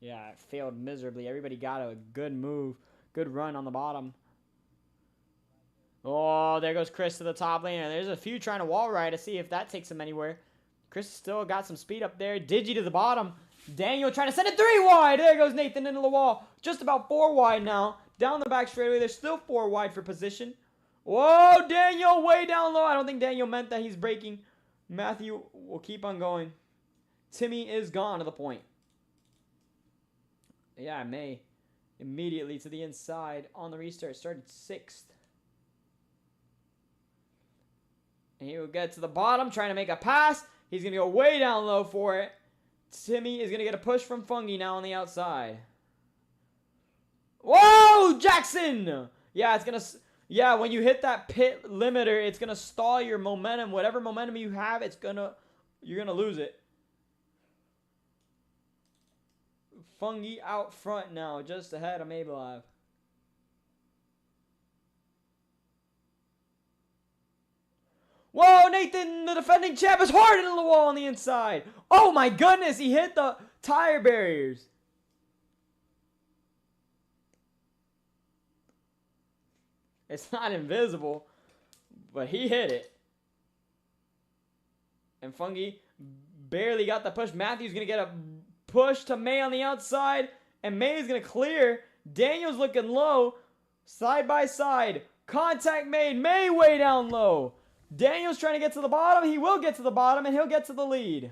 Yeah, it failed miserably. Everybody got a good move. Good run on the bottom. Oh, there goes Chris to the top lane. There's a few trying to wall ride to see if that takes him anywhere. Chris still got some speed up there. Digi to the bottom. Daniel trying to send it 3 wide. There goes Nathan into the wall. Just about 4 wide now. Down the back straightaway. There's still 4 wide for position. Whoa, Daniel way down low. I don't think Daniel meant that he's braking. Matthew will keep on going. Timmy is gone to the point. Yeah, May immediately to the inside on the restart. Started 6th. And he will get to the bottom, trying to make a pass. He's going to go way down low for it. Timmy is going to get a push from Fungi now on the outside. Whoa, Jackson! Yeah, it's going to... Yeah, when you hit that pit limiter, it's going to stall your momentum. Whatever momentum you have, you're going to lose it. Fungi out front now, just ahead of Mablev. Whoa, Nathan, the defending champ, is hard into the wall on the inside. Oh my goodness, he hit the tire barriers. It's not invisible, but he hit it. And Fungi barely got the push. Matthew's going to get a push to May on the outside, and May is going to clear. Daniel's looking low, side by side. Contact made. May way down low. Daniel's trying to get to the bottom. He will get to the bottom, and he'll get to the lead.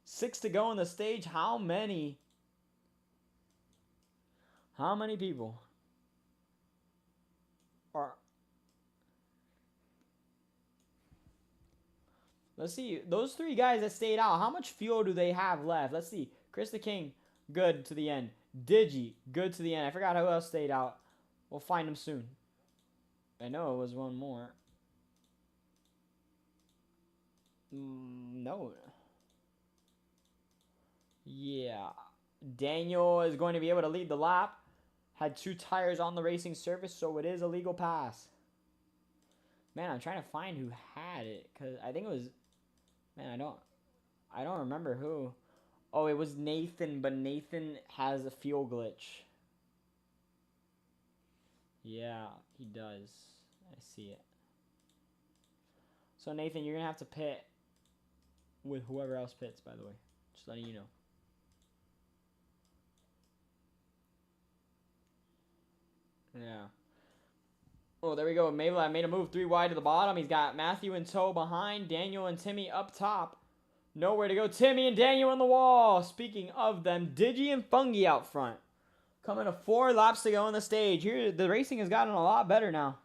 6 to go on the stage. How many people are... Let's see. Those 3 guys that stayed out, how much fuel do they have left? Let's see. Chris the King, good to the end. Digi, good to the end. I forgot who else stayed out. We'll find him soon. I know it was one more. No. Yeah. Daniel is going to be able to lead the lap. Had 2 tires on the racing surface, so it is a legal pass. Man, I'm trying to find who had it, because I think it was... Man, I don't remember who. Oh, it was Nathan, but Nathan has a fuel glitch. Yeah, he does. I see it. So, Nathan, you're going to have to pit with whoever else pits, by the way. Just letting you know. Yeah. Oh, there we go. Mabel made a move 3 wide to the bottom. He's got Matthew in tow behind. Daniel and Timmy up top. Nowhere to go. Timmy and Daniel on the wall. Speaking of them, Digi and Fungi out front. Coming to 4 laps to go on the stage. Here, the racing has gotten a lot better now.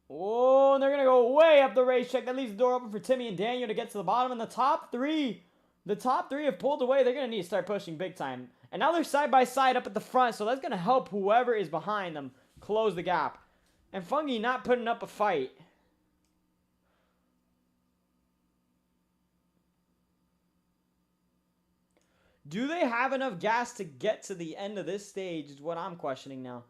Oh, and they're going to go way up the racetrack. That leaves the door open for Timmy and Daniel to get to the bottom. And the top 3 have pulled away. They're going to need to start pushing big time. And now they're side by side up at the front. So that's going to help whoever is behind them close the gap. And Fungi not putting up a fight. Do they have enough gas to get to the end of this stage is what I'm questioning now.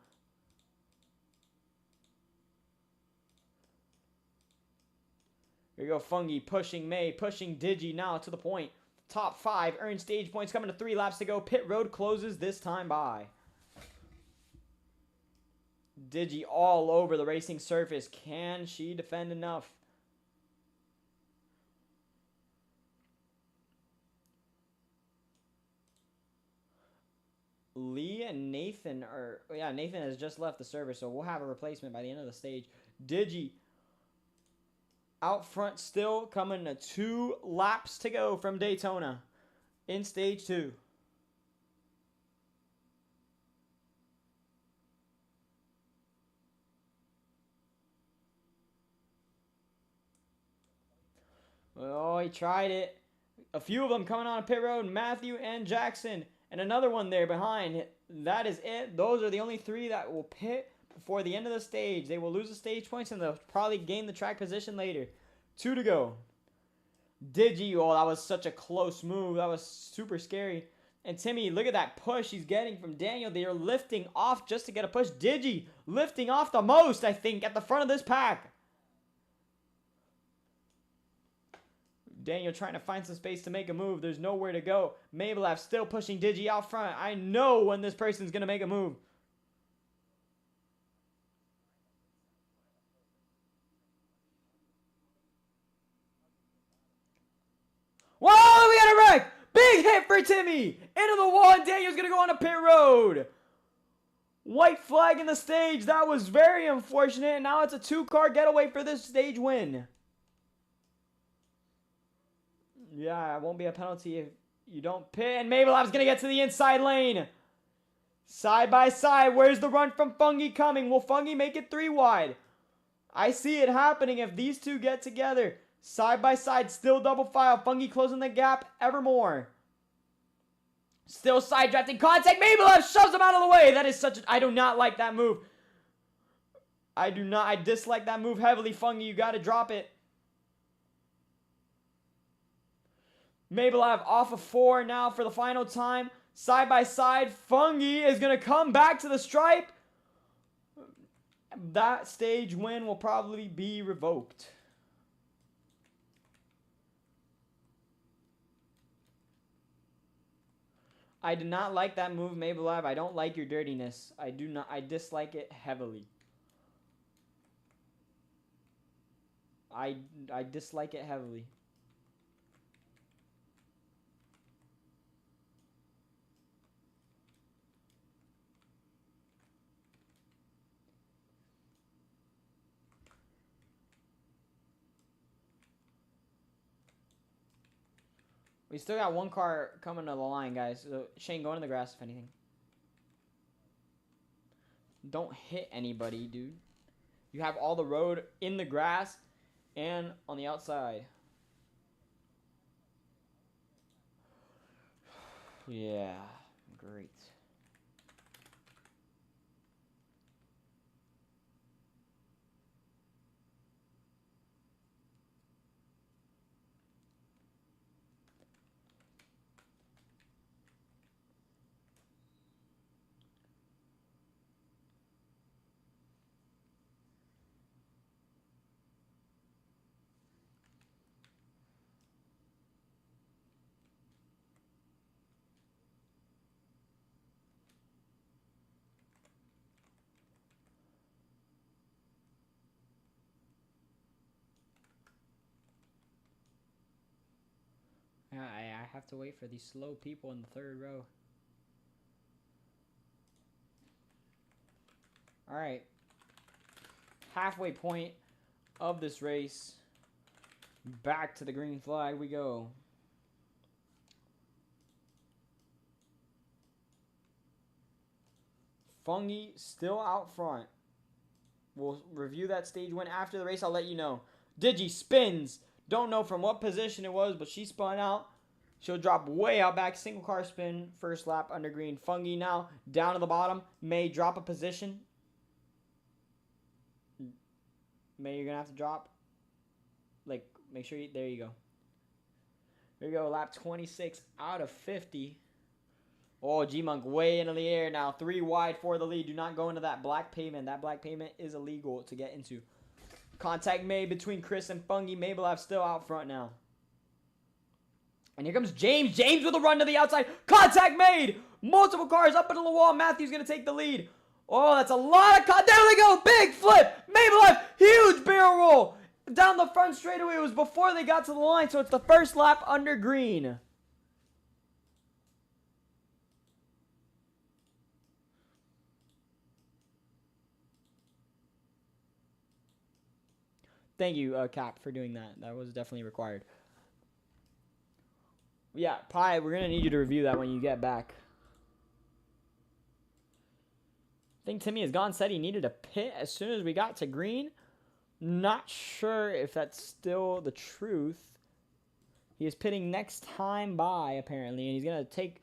Here you go, Fungi pushing May, pushing Digi now to the point. Top 5, earn stage points, coming to 3 laps to go. Pit road closes this time by. Digi all over the racing surface. Can she defend enough? Lee and Nathan are... Yeah, Nathan has just left the service, so we'll have a replacement by the end of the stage. Digi out front still, coming to 2 laps to go from Daytona in stage 2. Oh, he tried it. A few of them coming on pit road, Matthew and Jackson. And another one there behind. That is it. Those are the only 3 that will pit before the end of the stage. They will lose the stage points and they'll probably gain the track position later. 2 to go. Digi, oh, that was such a close move. That was super scary. And Timmy, look at that push he's getting from Daniel. They are lifting off just to get a push. Digi lifting off the most, I think, at the front of this pack. Daniel trying to find some space to make a move. There's nowhere to go. Mablev still pushing Digi out front. I know when this person's going to make a move. Whoa, we got a wreck! Big hit for Timmy! Into the wall, and Daniel's going to go on a pit road. White flag in the stage. That was very unfortunate. And now it's a 2-car getaway for this stage win. Yeah, it won't be a penalty if you don't pit. And Maybellav's going to get to the inside lane. Side by side. Where's the run from Fungi coming? Will Fungi make it 3 wide? I see it happening if these two get together. Side by side. Still double file. Fungi closing the gap ever more. Still side drafting contact. Mabelev shoves him out of the way. That is such a... I do not like that move. I do not. I dislike that move heavily, Fungi. You got to drop it. Mabelev off of 4 now for the final time. Side by side. Fungi is going to come back to the stripe. That stage win will probably be revoked. I do not like that move, Mabelev. I don't like your dirtiness. I do not. I dislike it heavily. I dislike it heavily. We still got 1 car coming to the line, guys. So, Shane, go into the grass if anything. Don't hit anybody, dude. You have all the road in the grass and on the outside. Yeah, great. I have to wait for these slow people in the 3rd row. All right. Halfway point of this race. Back to the green flag we go. Fungi still out front. We'll review that stage win after the race. I'll let you know. Digi spins. Don't know from what position it was, but she spun out. She'll drop way out back. Single car spin. First lap under green. Fungi now down to the bottom. May drop a position. May, you're going to have to drop. Like, make sure you... There you go. There you go. Lap 26 out of 50. Oh, G-Monk way into the air now. 3 wide for the lead. Do not go into that black pavement. That black pavement is illegal to get into. Contact made between Chris and Fungi. Mabelev still out front now. And here comes James. James with a run to the outside. Contact made. Multiple cars up into the wall. Matthew's going to take the lead. Oh, that's a lot of there we go. Big flip. Mabelev. Huge barrel roll. Down the front straightaway. It was before they got to the line. So it's the first lap under green. Thank you, Cap, for doing that. That was definitely required. Yeah, Pi, we're going to need you to review that when you get back. I think Timmy has gone, said he needed a pit as soon as we got to green. Not sure if that's still the truth. He is pitting next time by, apparently, and he's going to take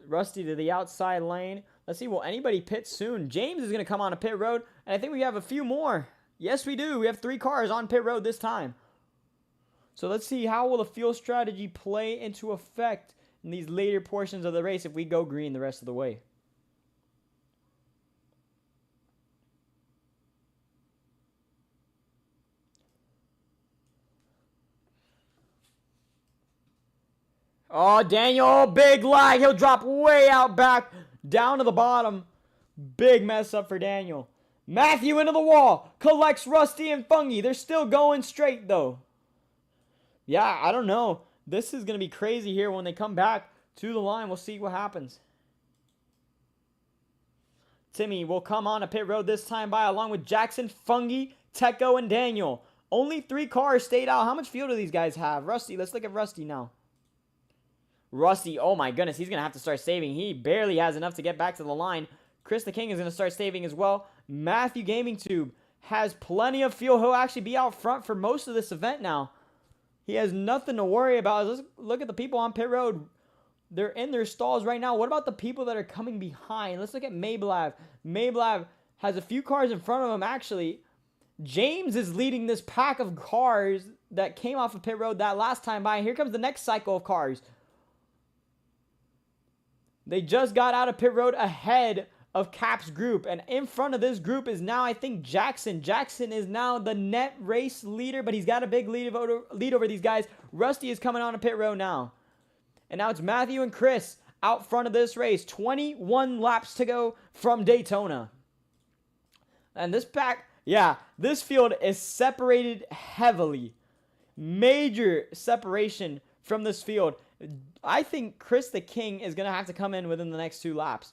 Rusty to the outside lane. Let's see, will anybody pit soon? James is going to come on a pit road, and I think we have a few more. Yes, we do. We have 3 cars on pit road this time. So let's see, how will the fuel strategy play into effect in these later portions of the race if we go green the rest of the way? Oh, Daniel, big lag. He'll drop way out back, down to the bottom. Big mess up for Daniel. Matthew into the wall. Collects Rusty and Fungi. They're still going straight, though. Yeah, I don't know. This is going to be crazy here when they come back to the line. We'll see what happens. Timmy will come on a pit road this time by, along with Jackson, Fungi, Teco, and Daniel. Only 3 cars stayed out. How much fuel do these guys have? Rusty, let's look at Rusty now. Rusty, oh my goodness, he's going to have to start saving. He barely has enough to get back to the line. Chris the King is going to start saving as well. Matthew Gaming Tube has plenty of fuel. He'll actually be out front for most of this event now. He has nothing to worry about. Let's look at the people on pit road. They're in their stalls right now. What about the people that are coming behind? Let's look at Mablav. Mablav has a few cars in front of him, actually. James is leading this pack of cars that came off of pit road that last time by. Here comes the next cycle of cars. They just got out of pit road ahead of Cap's group. And in front of this group is now, I think, Jackson. Jackson is now the net race leader, but he's got a big lead over these guys. Rusty is coming on a pit road now. And now it's Matthew and Chris out front of this race. 21 laps to go from Daytona. And this pack, yeah, this field is separated heavily. Major separation from this field. I think Chris the King is going to have to come in within the next 2 laps.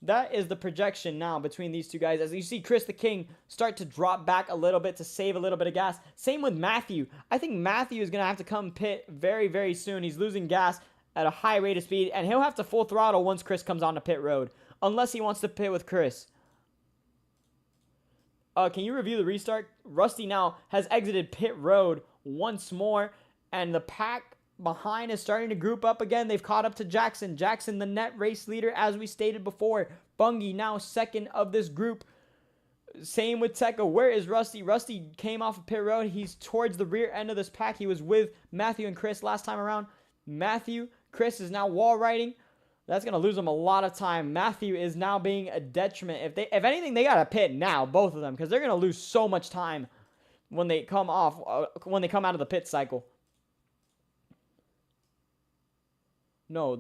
That is the projection now between these two guys. As you see Chris the King start to drop back a little bit to save a little bit of gas. Same with Matthew. I think Matthew is going to have to come pit very, very soon. He's losing gas at a high rate of speed, and he'll have to full throttle once Chris comes on the pit road, unless he wants to pit with Chris. Can you review the restart? Rusty now has exited pit road once more, and the pack behind is starting to group up again. They've caught up to Jackson. Jackson, the net race leader, as we stated before. Bungie now second of this group. Same with Teco. Where is Rusty? Rusty came off of pit road. He's towards the rear end of this pack. He was with Matthew and Chris last time around. Chris is now wall riding. That's going to lose him a lot of time. Matthew is now being a detriment. If anything, they got to pit now, both of them, because they're going to lose so much time when they come out of the pit cycle. No,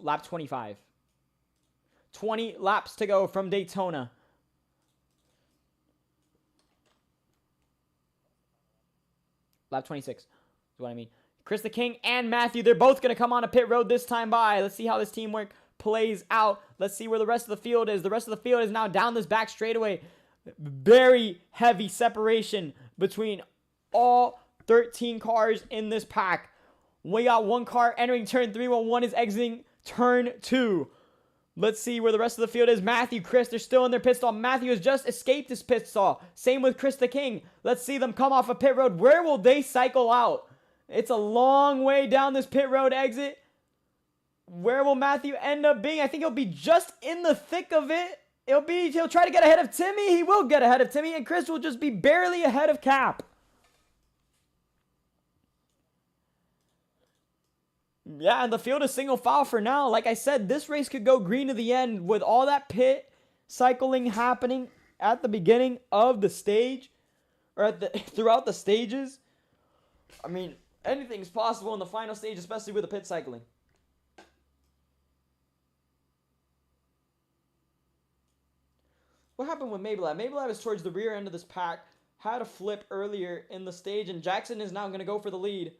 lap 25. 20 laps to go from Daytona. Lap 26 is what I mean. Chris the King and Matthew, they're both going to come on a pit road this time by. Let's see how this teamwork plays out. Let's see where the rest of the field is. The rest of the field is now down this back straightaway. Very heavy separation between all 13 cars in this pack. We got one car entering turn 3 while one is exiting turn 2. Let's see where the rest of the field is. Matthew, Chris, they're still in their pit stall. Matthew has just escaped his pit stall. Same with Chris the King. Let's see them come off a pit road. Where will they cycle out? It's a long way down this pit road exit. Where will Matthew end up being? I think he'll be just in the thick of it. He'll try to get ahead of Timmy. He will get ahead of Timmy. And Chris will just be barely ahead of Cap. Yeah, and the field is single file for now. Like I said, this race could go green to the end with all that pit cycling happening at the beginning of the stage. Or throughout the stages. I mean, anything's possible in the final stage, especially with the pit cycling. What happened with Mabelab? Mabelab is towards the rear end of this pack. Had a flip earlier in the stage, and Jackson is now going to go for the lead.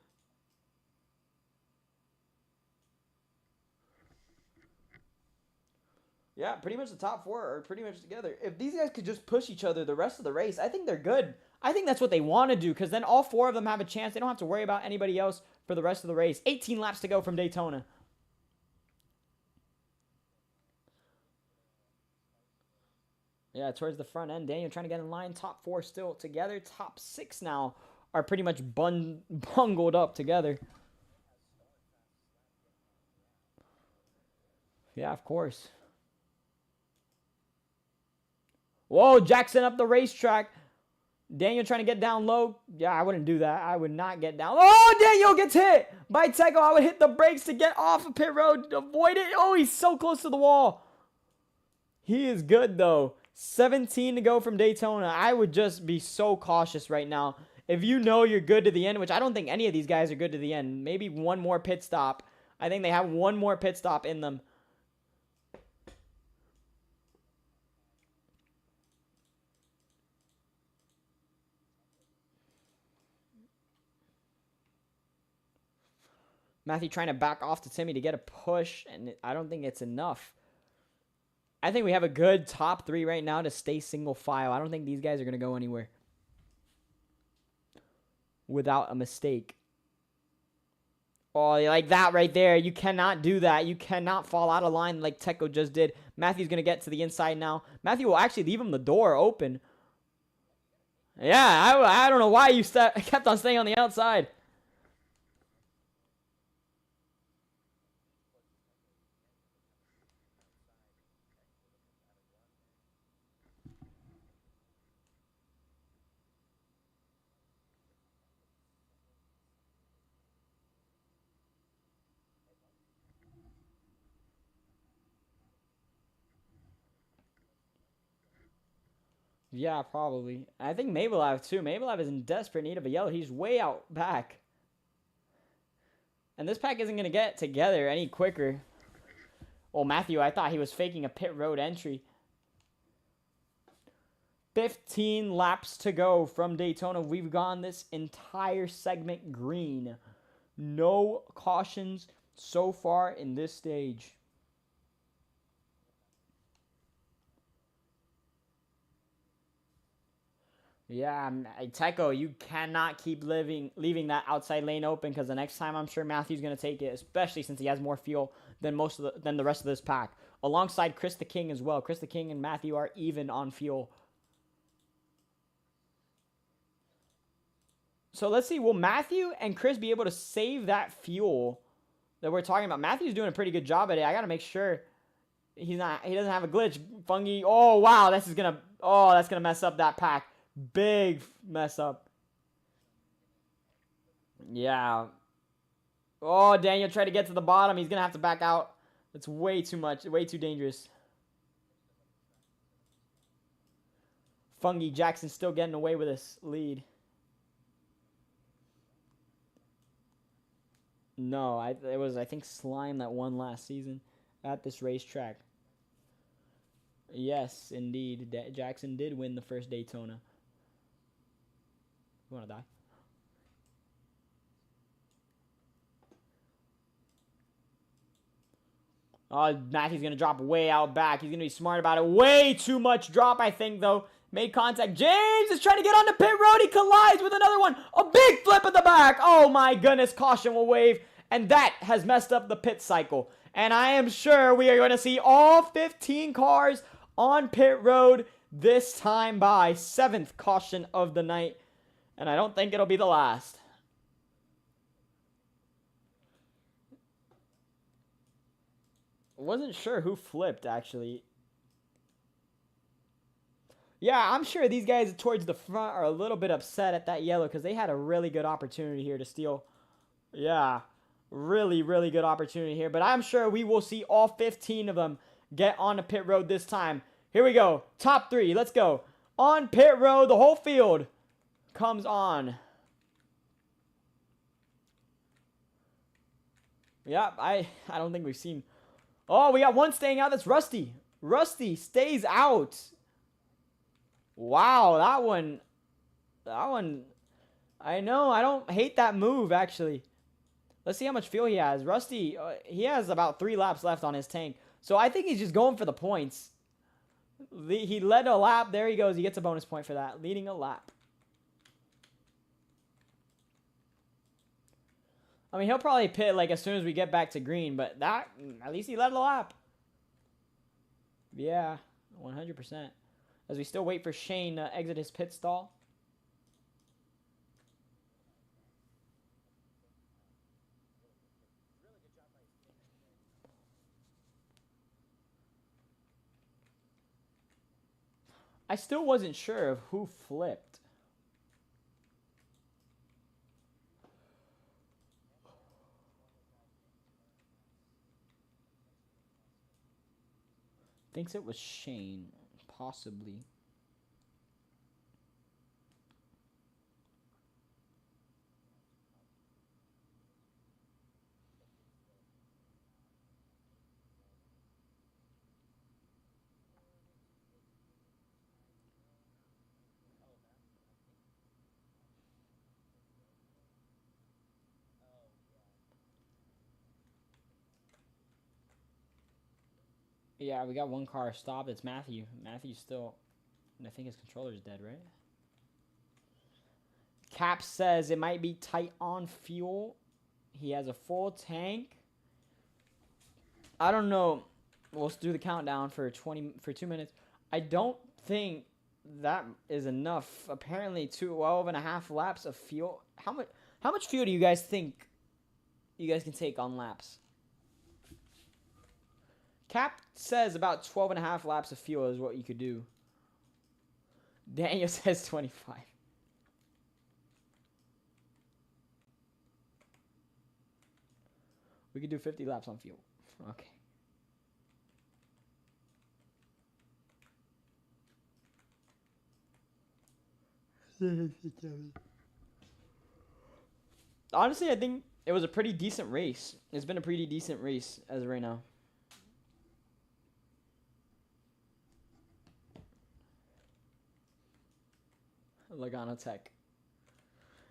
Yeah, pretty much the top 4 are pretty much together. If these guys could just push each other the rest of the race, I think they're good. I think that's what they want to do, because then all 4 of them have a chance. They don't have to worry about anybody else for the rest of the race. 18 laps to go from Daytona. Yeah, towards the front end. Daniel trying to get in line. Top 4 still together. Top 6 now are pretty much bungled up together. Yeah, of course. Whoa, Jackson up the racetrack. Daniel trying to get down low. Yeah, I wouldn't do that. I would not get down. Oh, Daniel gets hit by Teco. I would hit the brakes to get off of pit road. Avoid it. Oh, he's so close to the wall. He is good, though. 17 to go from Daytona. I would just be so cautious right now. If you know you're good to the end, which I don't think any of these guys are good to the end. Maybe one more pit stop. I think they have one more pit stop in them. Matthew trying to back off to Timmy to get a push, and I don't think it's enough. I think we have a good top 3 right now to stay single file. I don't think these guys are going to go anywhere without a mistake. Oh, like that right there. You cannot do that. You cannot fall out of line like Tecco just did. Matthew's going to get to the inside now. Matthew will actually leave him the door open. Yeah, I don't know why you kept on staying on the outside. Yeah, probably. I think Mabelev too. Mabelev is in desperate need of a yellow. He's way out back. And this pack isn't going to get together any quicker. Well, Matthew, I thought he was faking a pit road entry. 15 laps to go from Daytona. We've gone this entire segment green. No cautions so far in this stage. Yeah, Tecco, you cannot keep leaving that outside lane open because the next time I'm sure Matthew's going to take it, especially since he has more fuel than the rest of this pack. Alongside Chris the King as well. Chris the King and Matthew are even on fuel. So let's see, will Matthew and Chris be able to save that fuel that we're talking about? Matthew's doing a pretty good job at it. I got to make sure he doesn't have a glitch. Fungi, oh wow, that's going to mess up that pack. Big mess up. Yeah. Oh, Daniel tried to get to the bottom. He's going to have to back out. It's way too much. Way too dangerous. Fungi, Jackson still getting away with this lead. No, it was, I think, Slime that won last season at this racetrack. Yes, indeed. Jackson did win the first Daytona. You want to die? Oh, Matthew's going to drop way out back. He's going to be smart about it. Way too much drop, I think, though. Made contact. James is trying to get on the pit road. He collides with another one. A big flip at the back. Oh, my goodness. Caution will wave. And that has messed up the pit cycle. And I am sure we are going to see all 15 cars on pit road this time by 7th caution of the night. And I don't think it'll be the last. Wasn't sure who flipped, actually. Yeah, I'm sure these guys towards the front are a little bit upset at that yellow because they had a really good opportunity here to steal. Yeah, really, really good opportunity here. But I'm sure we will see all 15 of them get on the pit road this time. Here we go. Top 3. Let's go. On pit road, the whole field comes on. Yeah, I don't think we've seen... Oh, we got one staying out. That's Rusty. Rusty stays out. Wow, that one, I know. I don't hate that move, actually. Let's see how much fuel he has. Rusty, he has about 3 laps left on his tank. So I think he's just going for the points. He led a lap. There he goes. He gets a bonus point for that. Leading a lap. I mean, he'll probably pit like as soon as we get back to green, but that, at least he led a lap. Yeah, 100%. As we still wait for Shane to exit his pit stall. I still wasn't sure of who flipped. Thinks it was Shane, possibly. Yeah, we got one car stopped. It's Matthew. Matthew's still... I think his controller's dead, right? Cap says it might be tight on fuel. He has a full tank. I don't know. We'll do the countdown for 2 minutes. I don't think that is enough. Apparently 12.5 laps of fuel. How much fuel do you guys think you guys can take on laps? Cap says about 12.5 laps of fuel is what you could do. Daniel says 25. We could do 50 laps on fuel. Okay. Honestly, I think it was a pretty decent race. It's been a pretty decent race as of right now. Logano Tech.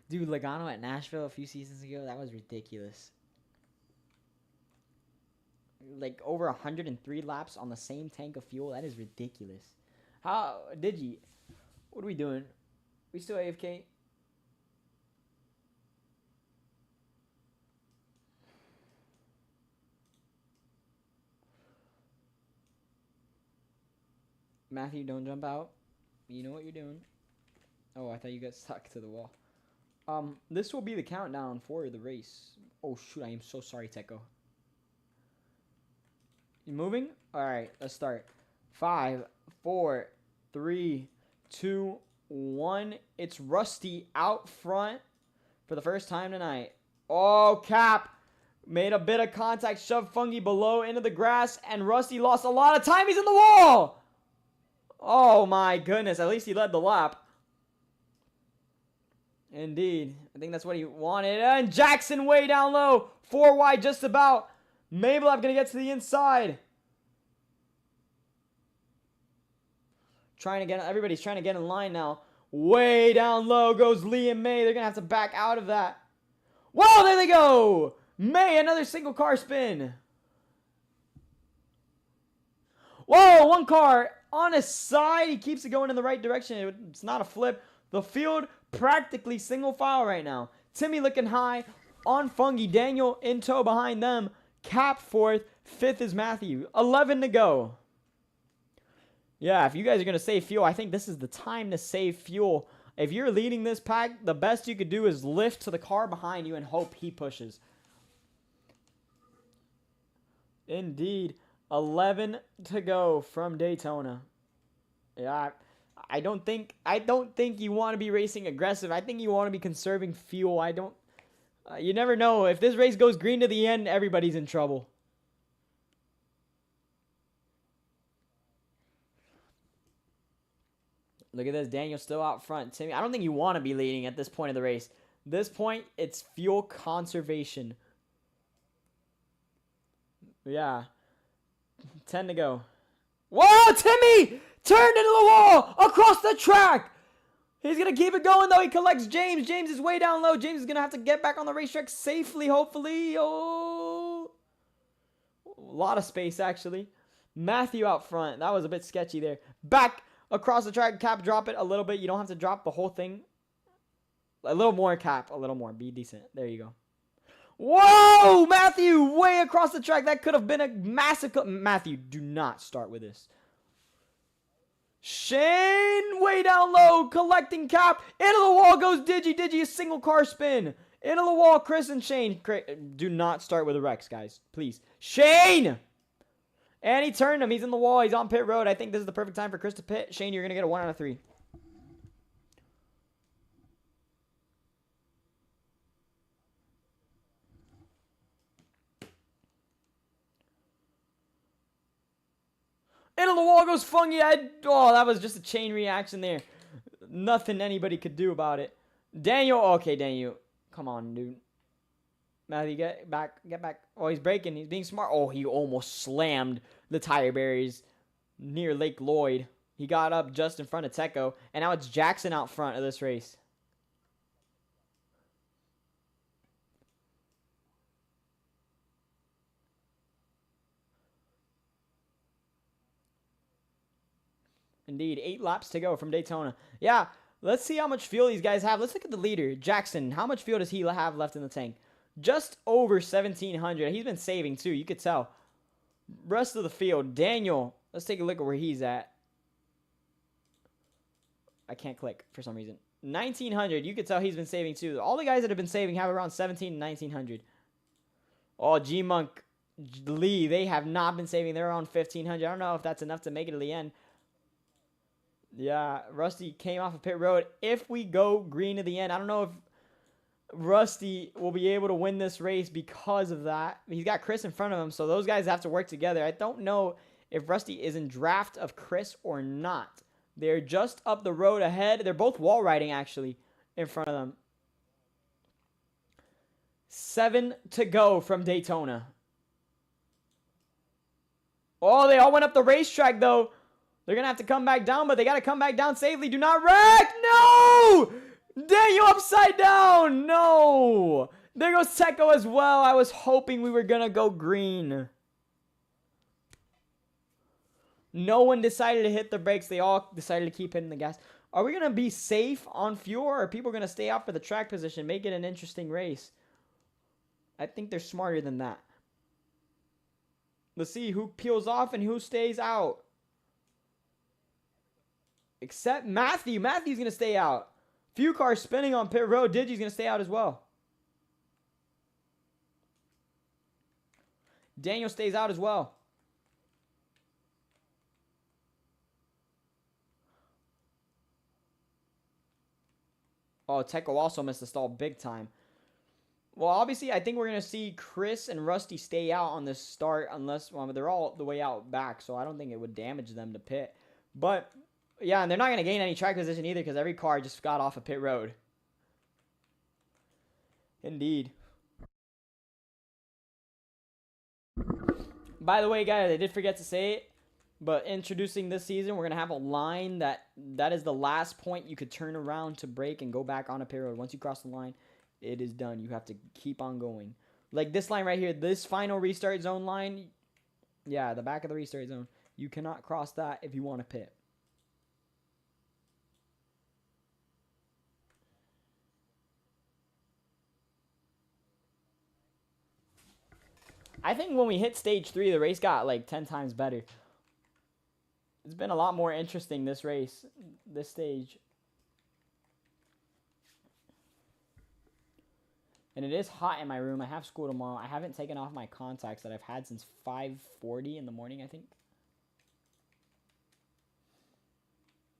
Dude, Logano at Nashville a few seasons ago, that was ridiculous. Like over 103 laps on the same tank of fuel. That is ridiculous. How did you? What are we doing? We still AFK? Matthew, don't jump out. You know what you're doing. Oh, I thought you got stuck to the wall. This will be the countdown for the race. Oh shoot, I am so sorry, Teco. You moving? Alright, let's start. 5, 4, 3, 2, 1. It's Rusty out front for the first time tonight. Oh, Cap made a bit of contact, shoved Fungi below into the grass, and Rusty lost a lot of time. He's in the wall! Oh my goodness, at least he led the lap. Indeed. I think that's what he wanted. And Jackson way down low. 4 wide just about. Mablev going to get to the inside. Everybody's trying to get in line now. Way down low goes Lee and May. They're going to have to back out of that. Whoa, there they go. May, another single car spin. Whoa, one car on his side. He keeps it going in the right direction. It's not a flip. The field practically single file right now. Timmy looking high on Fungi. Daniel in tow behind them. Cap fourth. Fifth is Matthew. 11 to go. Yeah, if you guys are going to save fuel, I think this is the time to save fuel. If you're leading this pack, the best you could do is lift to the car behind you and hope he pushes. Indeed. 11 to go from Daytona. Yeah, I don't think you want to be racing aggressive. I think you want to be conserving fuel. You never know. If this race goes green to the end, everybody's in trouble. Look at this. Daniel still out front. Timmy, I don't think you want to be leading at this point of the race. This point, it's fuel conservation. Yeah. 10 to go. Whoa, Timmy! Turned into the wall! Across the track! He's going to keep it going, though. He collects James. James is way down low. James is going to have to get back on the racetrack safely, hopefully. Oh. A lot of space, actually. Matthew out front. That was a bit sketchy there. Back across the track. Cap, drop it a little bit. You don't have to drop the whole thing. A little more, Cap. A little more. Be decent. There you go. Whoa! Matthew way across the track. That could have been a massive... Matthew, do not start with this. Shane way down low. Collecting Cap. Into the wall goes Digi. Digi, a single car spin. Into the wall, Chris and Shane. Do not start with a Rex, guys. Please. Shane! And he turned him. He's in the wall. He's on pit road. I think this is the perfect time for Chris to pit. Shane, you're going to get a 1 out of 3. Into the wall goes Fungi. Oh, that was just a chain reaction there. Nothing anybody could do about it. Daniel. Okay, Daniel. Come on, dude. Matthew, get back. Get back. Oh, he's braking. He's being smart. Oh, he almost slammed the tire barriers near Lake Lloyd. He got up just in front of Teco. And now it's Jackson out front of this race. Indeed, 8 laps to go from Daytona. Yeah, let's see how much fuel these guys have. Let's look at the leader, Jackson. How much fuel does he have left in the tank? Just over 1,700. He's been saving, too. You could tell. Rest of the field, Daniel. Let's take a look at where he's at. I can't click for some reason. 1,900. You could tell he's been saving, too. All the guys that have been saving have around 17 and 1,900. Oh, G-Monk, Lee, they have not been saving. They're around 1,500. I don't know if that's enough to make it to the end. Yeah, Rusty came off of pit road. If we go green to the end, I don't know if Rusty will be able to win this race because of that. He's got Chris in front of him, so those guys have to work together. I don't know if Rusty is in draft of Chris or not. They're just up the road ahead. They're both wall riding, actually, in front of them. 7 to go from Daytona. Oh, they all went up the racetrack, though. They're going to have to come back down, but they got to come back down safely. Do not wreck. No! Daniel upside down. No. There goes Teco as well. I was hoping we were going to go green. No one decided to hit the brakes. They all decided to keep hitting the gas. Are we going to be safe on fuel, or are people going to stay out for the track position? Make it an interesting race. I think they're smarter than that. Let's see who peels off and who stays out. Except Matthew. Matthew's going to stay out. Few cars spinning on pit road. Digi's going to stay out as well. Daniel stays out as well. Oh, Teco also missed the stall big time. Well, obviously, I think we're going to see Chris and Rusty stay out on this start unless, well, they're all the way out back, so I don't think it would damage them to pit. But, yeah, and they're not going to gain any track position either because every car just got off a pit road. Indeed. By the way, guys, I did forget to say it, but introducing this season, we're going to have a line that is the last point you could turn around to brake and go back on a pit road. Once you cross the line, it is done. You have to keep on going. Like this line right here, this final restart zone line, yeah, the back of the restart zone. You cannot cross that if you want to pit. I think when we hit stage 3, the race got like 10 times better. It's been a lot more interesting, this race, this stage. And it is hot in my room. I have school tomorrow. I haven't taken off my contacts that I've had since 5:40 in the morning, I think.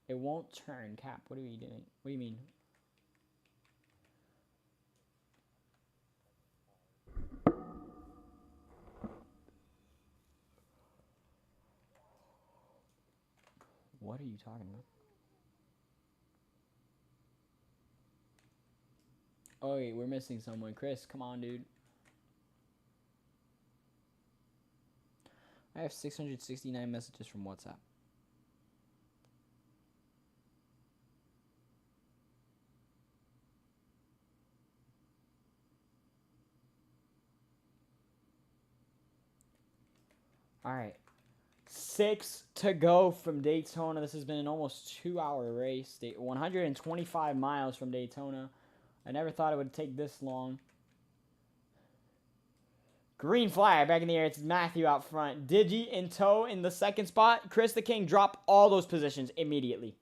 It won't turn, Cap. What are you doing? What do you mean? What are you talking about? Oh, wait, we're missing someone. Chris, come on, dude. I have 669 messages from WhatsApp. All right. 6 to go from Daytona. This has been an almost 2-hour race. 125 miles from Daytona. I never thought it would take this long. Green flag back in the air. It's Matthew out front. Digi in tow in the second spot. Chris the King dropped all those positions immediately.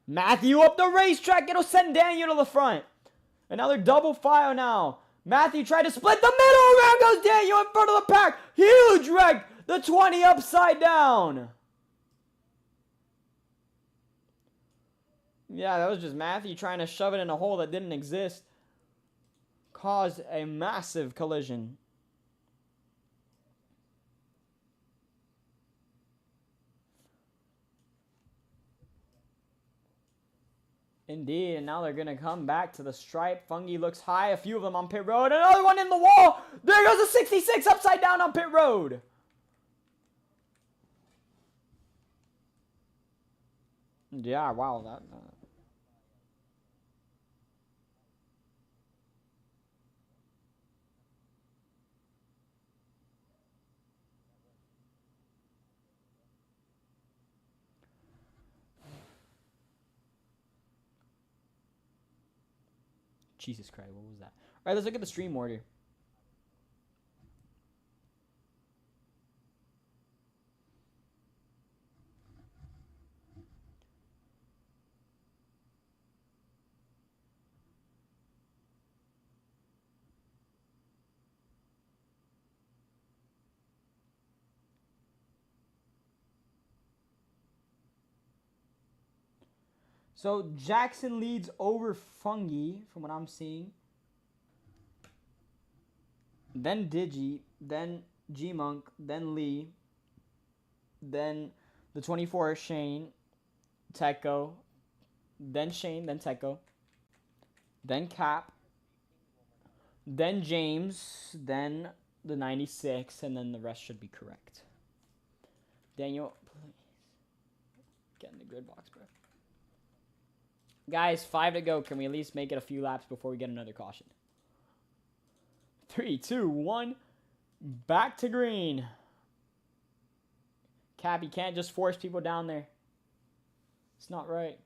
Matthew up the racetrack. It'll send Daniel to the front. Another double file now. Matthew tried to split the middle. Around goes Daniel in front of the pack. Huge wreck. The 20 upside down. Yeah, that was just Matthew trying to shove it in a hole that didn't exist. Caused a massive collision. Indeed, and now they're going to come back to the stripe. Fungi looks high. A few of them on pit road. Another one in the wall. There goes a 66 upside down on pit road. Yeah, wow. That Jesus Christ, what was that? All right, let's look at the stream order. So Jackson leads over Fungi, from what I'm seeing. Then Digi, then G-Monk, then Lee, then the 24 Shane, Tecco, then Shane, then Tecco, then Cap, then James, then the 96, and then the rest should be correct. Daniel, please. Get in the grid box, bro. Guys, 5 to go. Can we at least make it a few laps before we get another caution? 3, 2, 1. Back to green. Cap, you can't just force people down there. It's not right.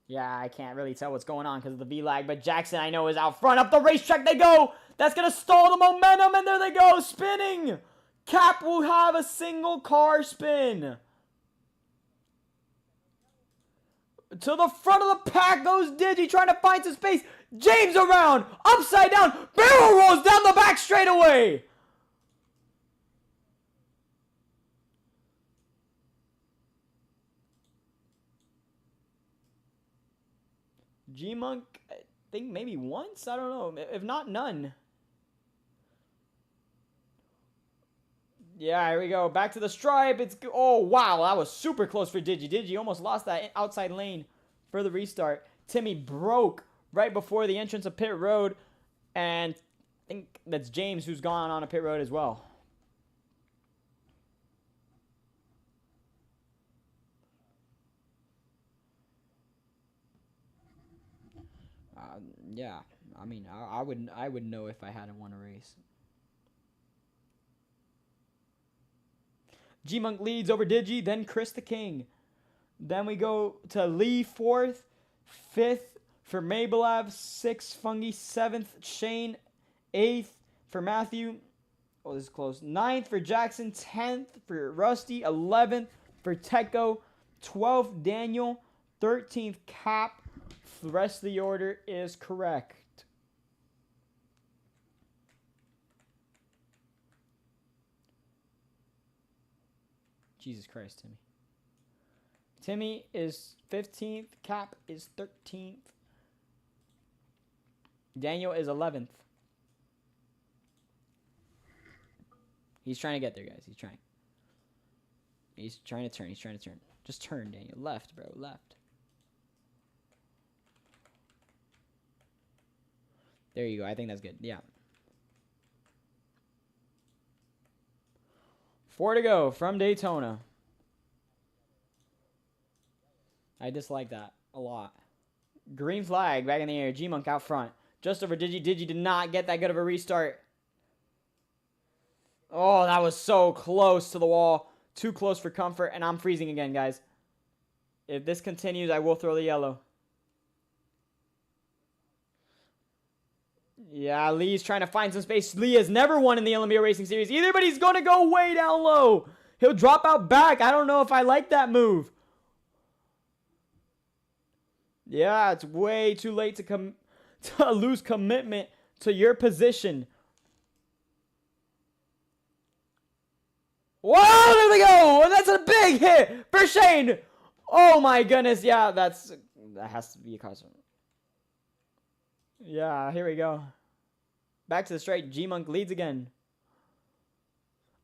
Yeah, I can't really tell what's going on because of the V-lag, but Jackson, I know, is out front. Up the racetrack they go. That's going to stall the momentum, and there they go, spinning. Cap will have a single car spin. To the front of the pack goes Digi, trying to find some space. James around, upside down, barrel rolls down the back straightaway. G-Monk, I think maybe once? I don't know. If not, none. Yeah, here we go. Back to the stripe. It's oh, wow. That was super close for Digi. Digi almost lost that outside lane for the restart. Timmy broke right before the entrance of pit road. And I think that's James who's gone on a pit road as well. Yeah. I mean, I would know if I hadn't won a race. G-Monk leads over Digi, then Chris the King. Then we go to Lee 4th, 5th for Mabelav, 6th Fungi, 7th Shane, 8th for Matthew. Oh, this is close. 9th for Jackson, 10th for Rusty, 11th for Tecco, 12th Daniel, 13th Cap. The rest of the order is correct. Jesus Christ, Timmy. Timmy is 15th. Cap is 13th. Daniel is 11th. He's trying to get there, guys. He's trying. He's trying to turn. He's trying to turn. Just turn, Daniel. Left, bro. Left. There you go. I think that's good. Yeah. 4 to go from Daytona. I dislike that a lot. Green flag back in the air. G-Monk out front. Just over Digi. Digi did not get that good of a restart. Oh, that was so close to the wall. Too close for comfort. And I'm freezing again, guys. If this continues, I will throw the yellow. Yeah, Lee's trying to find some space. Lee has never won in the Olympia Racing Series either, but he's going to go way down low. He'll drop out back. I don't know if I like that move. Yeah, it's way too late to lose commitment to your position. Whoa, there we go. And that's a big hit for Shane. Oh, my goodness. Yeah, that has to be a caution. Yeah, here we go. Back to the straight. G-Monk leads again.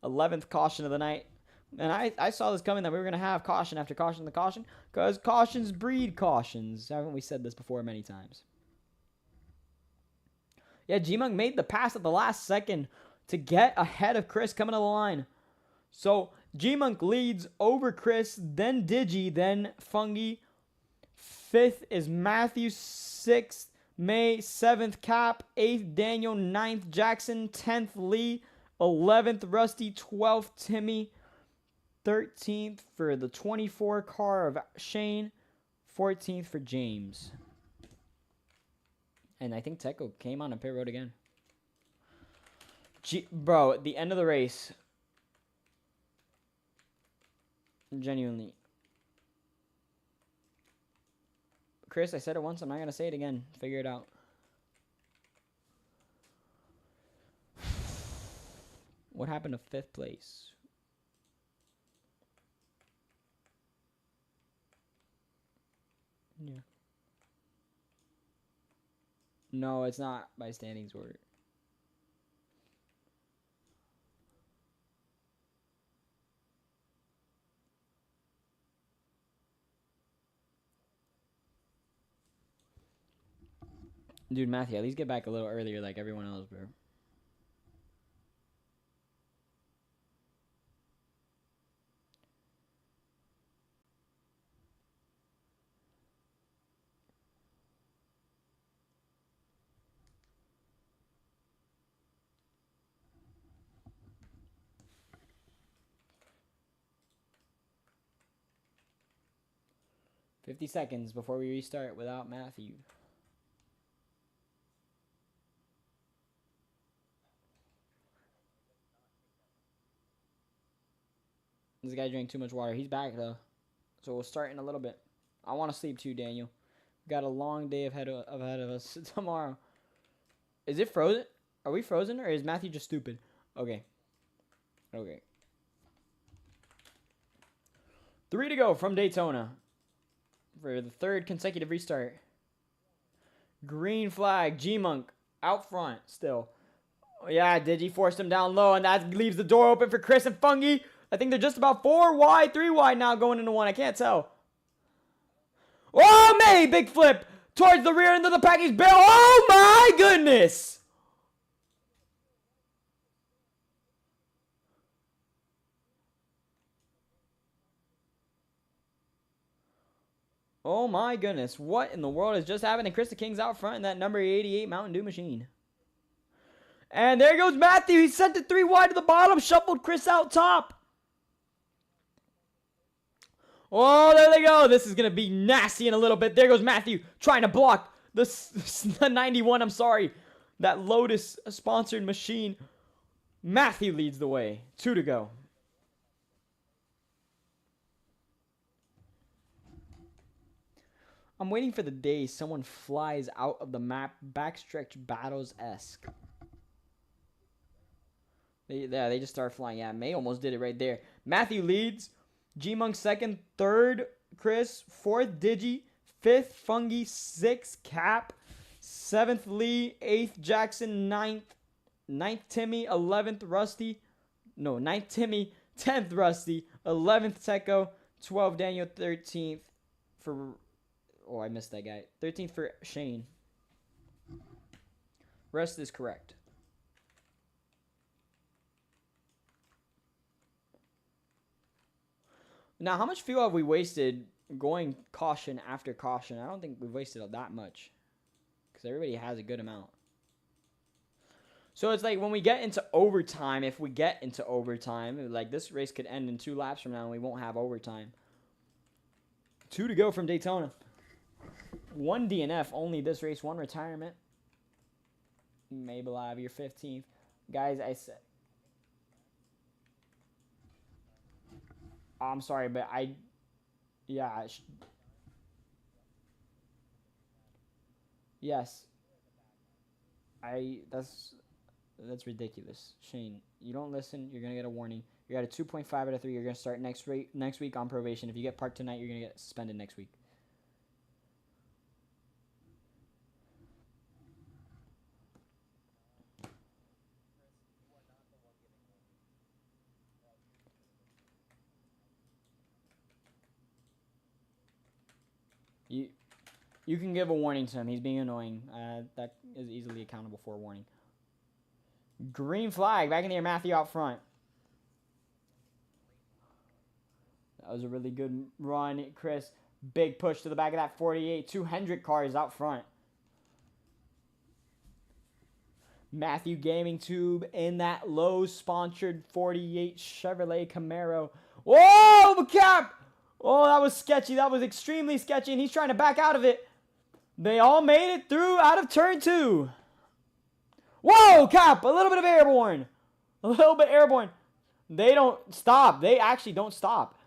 11th caution of the night. And I saw this coming that we were going to have caution after caution to caution. Because cautions breed cautions. Haven't we said this before many times? Yeah, G-Monk made the pass at the last second to get ahead of Chris coming to the line. So, G-Monk leads over Chris, then Digi, then Fungi. 5th is Matthew, 6th May, 7th Cap, 8th Daniel, 9th Jackson, 10th Lee, 11th Rusty, 12th Timmy, 13th for the 24 car of Shane, 14th for James. And I think Teco came on a pit road again. Bro, at the end of the race. Genuinely. Chris, I said it once. I'm not going to say it again. Figure it out. What happened to 5th place? Yeah. No, it's not by standings order. Dude, Matthew, at least get back a little earlier like everyone else, bro. $50 before we restart without Matthew. This guy drank too much water. He's back, though. So we'll start in a little bit. I want to sleep, too, Daniel. Got a long day ahead of us tomorrow. Is it frozen? Are we frozen, or is Matthew just stupid? Okay. Okay. 3 to go from Daytona. For the 3rd consecutive restart. Green flag. G-Monk out front still. Yeah, Digi forced him down low, and that leaves the door open for Chris and Fungi. I think they're just about 4 wide, 3 wide now going into 1. I can't tell. Oh, May! Big flip towards the rear end of the package. Bill. Oh, my goodness! Oh, my goodness. What in the world is just happening? Chris the King's out front in that number 88 Mountain Dew machine. And there goes Matthew. He sent it 3 wide to the bottom. Shuffled Chris out top. Oh, there they go. This is going to be nasty in a little bit. There goes Matthew trying to block the 91. I'm sorry. That Lotus-sponsored machine. Matthew leads the way. 2 to go. I'm waiting for the day someone flies out of the map. Backstretch battles-esque. They just start flying. Yeah, May almost did it right there. Matthew leads. G-Monk 2nd. 3rd, Chris. 4th, Digi. 5th, Fungi. 6th, Cap. 7th, Lee. 8th, Jackson. 9th, Timmy. 11th, Rusty. No, 9th, Timmy. 10th, Rusty. 11th, Teco. 12th, Daniel. 13th for... Oh, I missed that guy. 13th for Shane. Rest is correct. Now, how much fuel have we wasted going caution after caution? I don't think we've wasted that much. Because everybody has a good amount. So it's like when we get into overtime, if we get into overtime, like this race could end in 2 laps from now and we won't have overtime. 2 to go from Daytona. 1 DNF, only this race, 1 retirement. Mabel Ave, your 15th. Guys, I said... I'm sorry, but yeah. Yes. That's ridiculous. Shane, you don't listen, you're going to get a warning. You're at a 2.5 out of 3. You're going to start next week on probation. If you get parked tonight, you're going to get suspended next week. You can give a warning to him. He's being annoying. That is easily accountable for a warning. Green flag. Back in the air. Matthew out front. That was a really good run, Chris. Big push to the back of that 48. 2 Hendrick cars out front. Matthew Gaming Tube in that Lowe's-sponsored 48 Chevrolet Camaro. Whoa, Cap! Oh, that was sketchy. That was extremely sketchy, and he's trying to back out of it. They all made it through out of turn 2. Whoa, Cap, a little bit of airborne. A little bit airborne. They don't stop. They actually don't stop.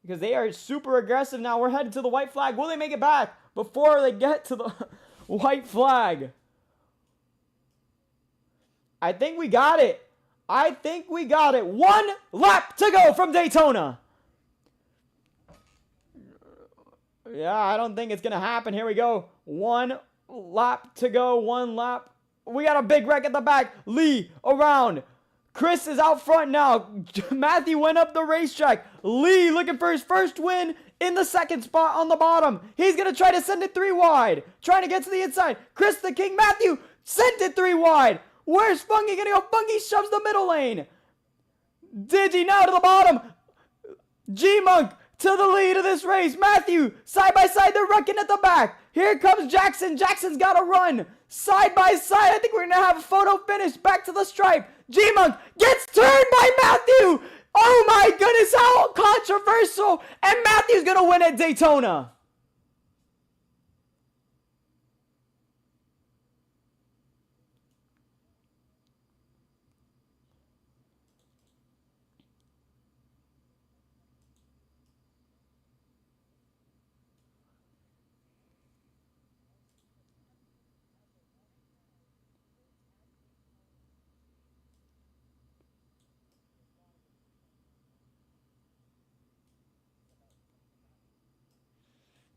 Because they are super aggressive now. We're headed to the white flag. Will they make it back before they get to the white flag? I think we got it. I think we got it. 1 lap to go from Daytona. Yeah, I don't think it's going to happen. Here we go. 1 lap to go. 1 lap. We got a big wreck at the back. Lee around. Chris is out front now. Matthew went up the racetrack. Lee looking for his first win in the second spot on the bottom. He's going to try to send it 3 wide. Trying to get to the inside. Chris the King. Matthew sent it 3 wide. Where's Funky going to go? Funky shoves the middle lane. Digi now to the bottom. G-Monk to the lead of this race. Matthew, side by side, they're wrecking at the back. Here comes Jackson. Jackson's got to run. Side by side, I think we're going to have a photo finish. Back to the stripe. G-Monk gets turned by Matthew. Oh my goodness, how controversial. And Matthew's going to win at Daytona.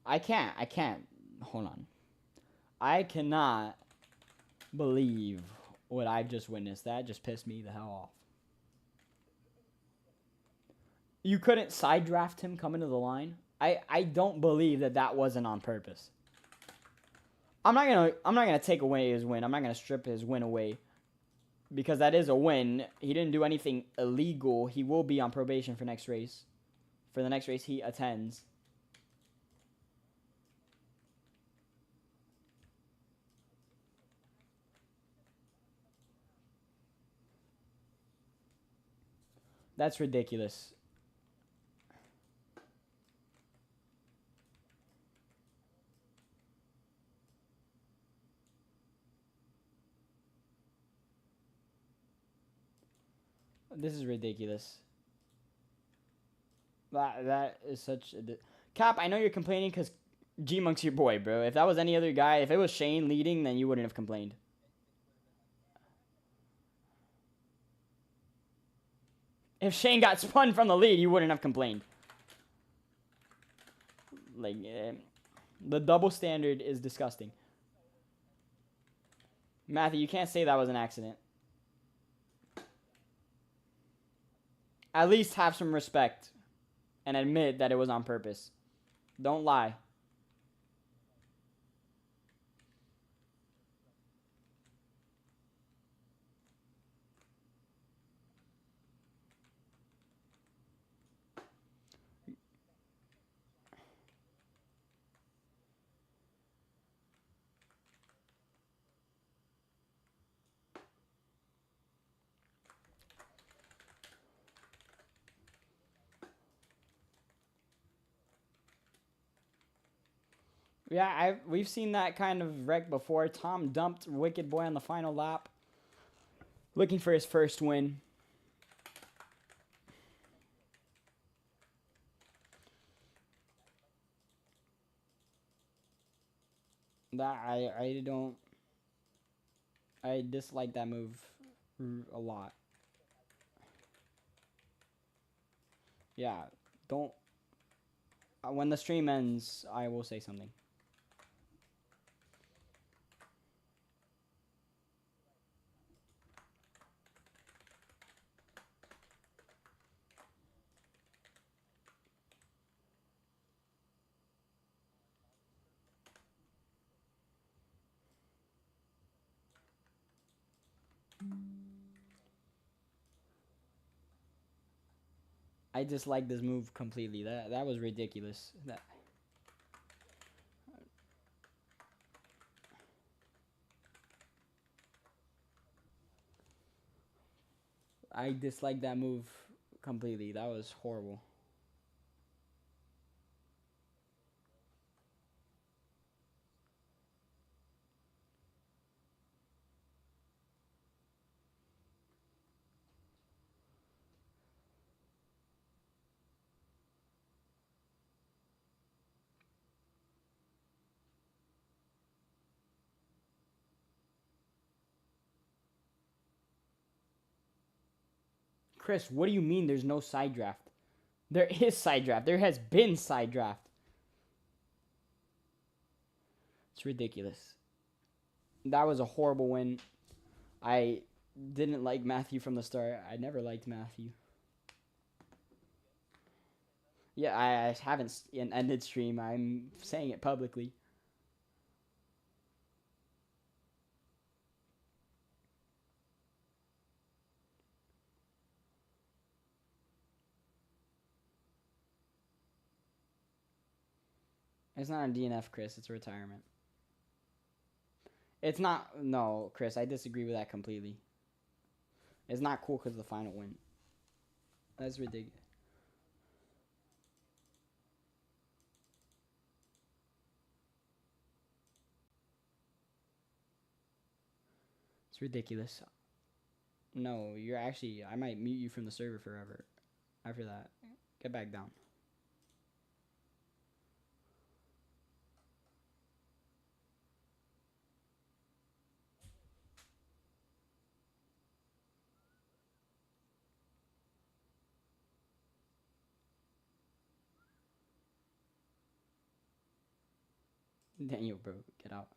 I can't. Hold on. I cannot believe what I've just witnessed. That just pissed me the hell off. You couldn't side draft him coming to the line? I don't believe that wasn't on purpose. I'm not gonna take away his win. I'm not gonna strip his win away. Because that is a win. He didn't do anything illegal. He will be on probation for next race. For the next race he attends. That's ridiculous. This is ridiculous. That is such a... Cap, I know you're complaining because G-Monk's your boy, bro. If that was any other guy, if it was Shane leading, then you wouldn't have complained. If Shane got spun from the lead, you wouldn't have complained. Like, the double standard is disgusting. Matthew, you can't say that was an accident. At least have some respect and admit that it was on purpose. Don't lie. Yeah, we've seen that kind of wreck before. Tom dumped Wicked Boy on the final lap, looking for his first win. That I dislike that move a lot. Yeah, don't. When the stream ends, I will say something. I dislike this move completely. That was ridiculous. I dislike that move completely. That was horrible. Chris, what do you mean there's no side draft? There is side draft. There has been side draft. It's ridiculous. That was a horrible win. I didn't like Matthew from the start. I never liked Matthew. Yeah, I haven't ended stream. I'm saying it publicly. It's not a DNF, Chris. It's a retirement. It's not. No, Chris, I disagree with that completely. It's not cool because of the final win. That's ridiculous. It's ridiculous. No, you're actually. I might mute you from the server forever after that. Get back down. Daniel, bro, get out.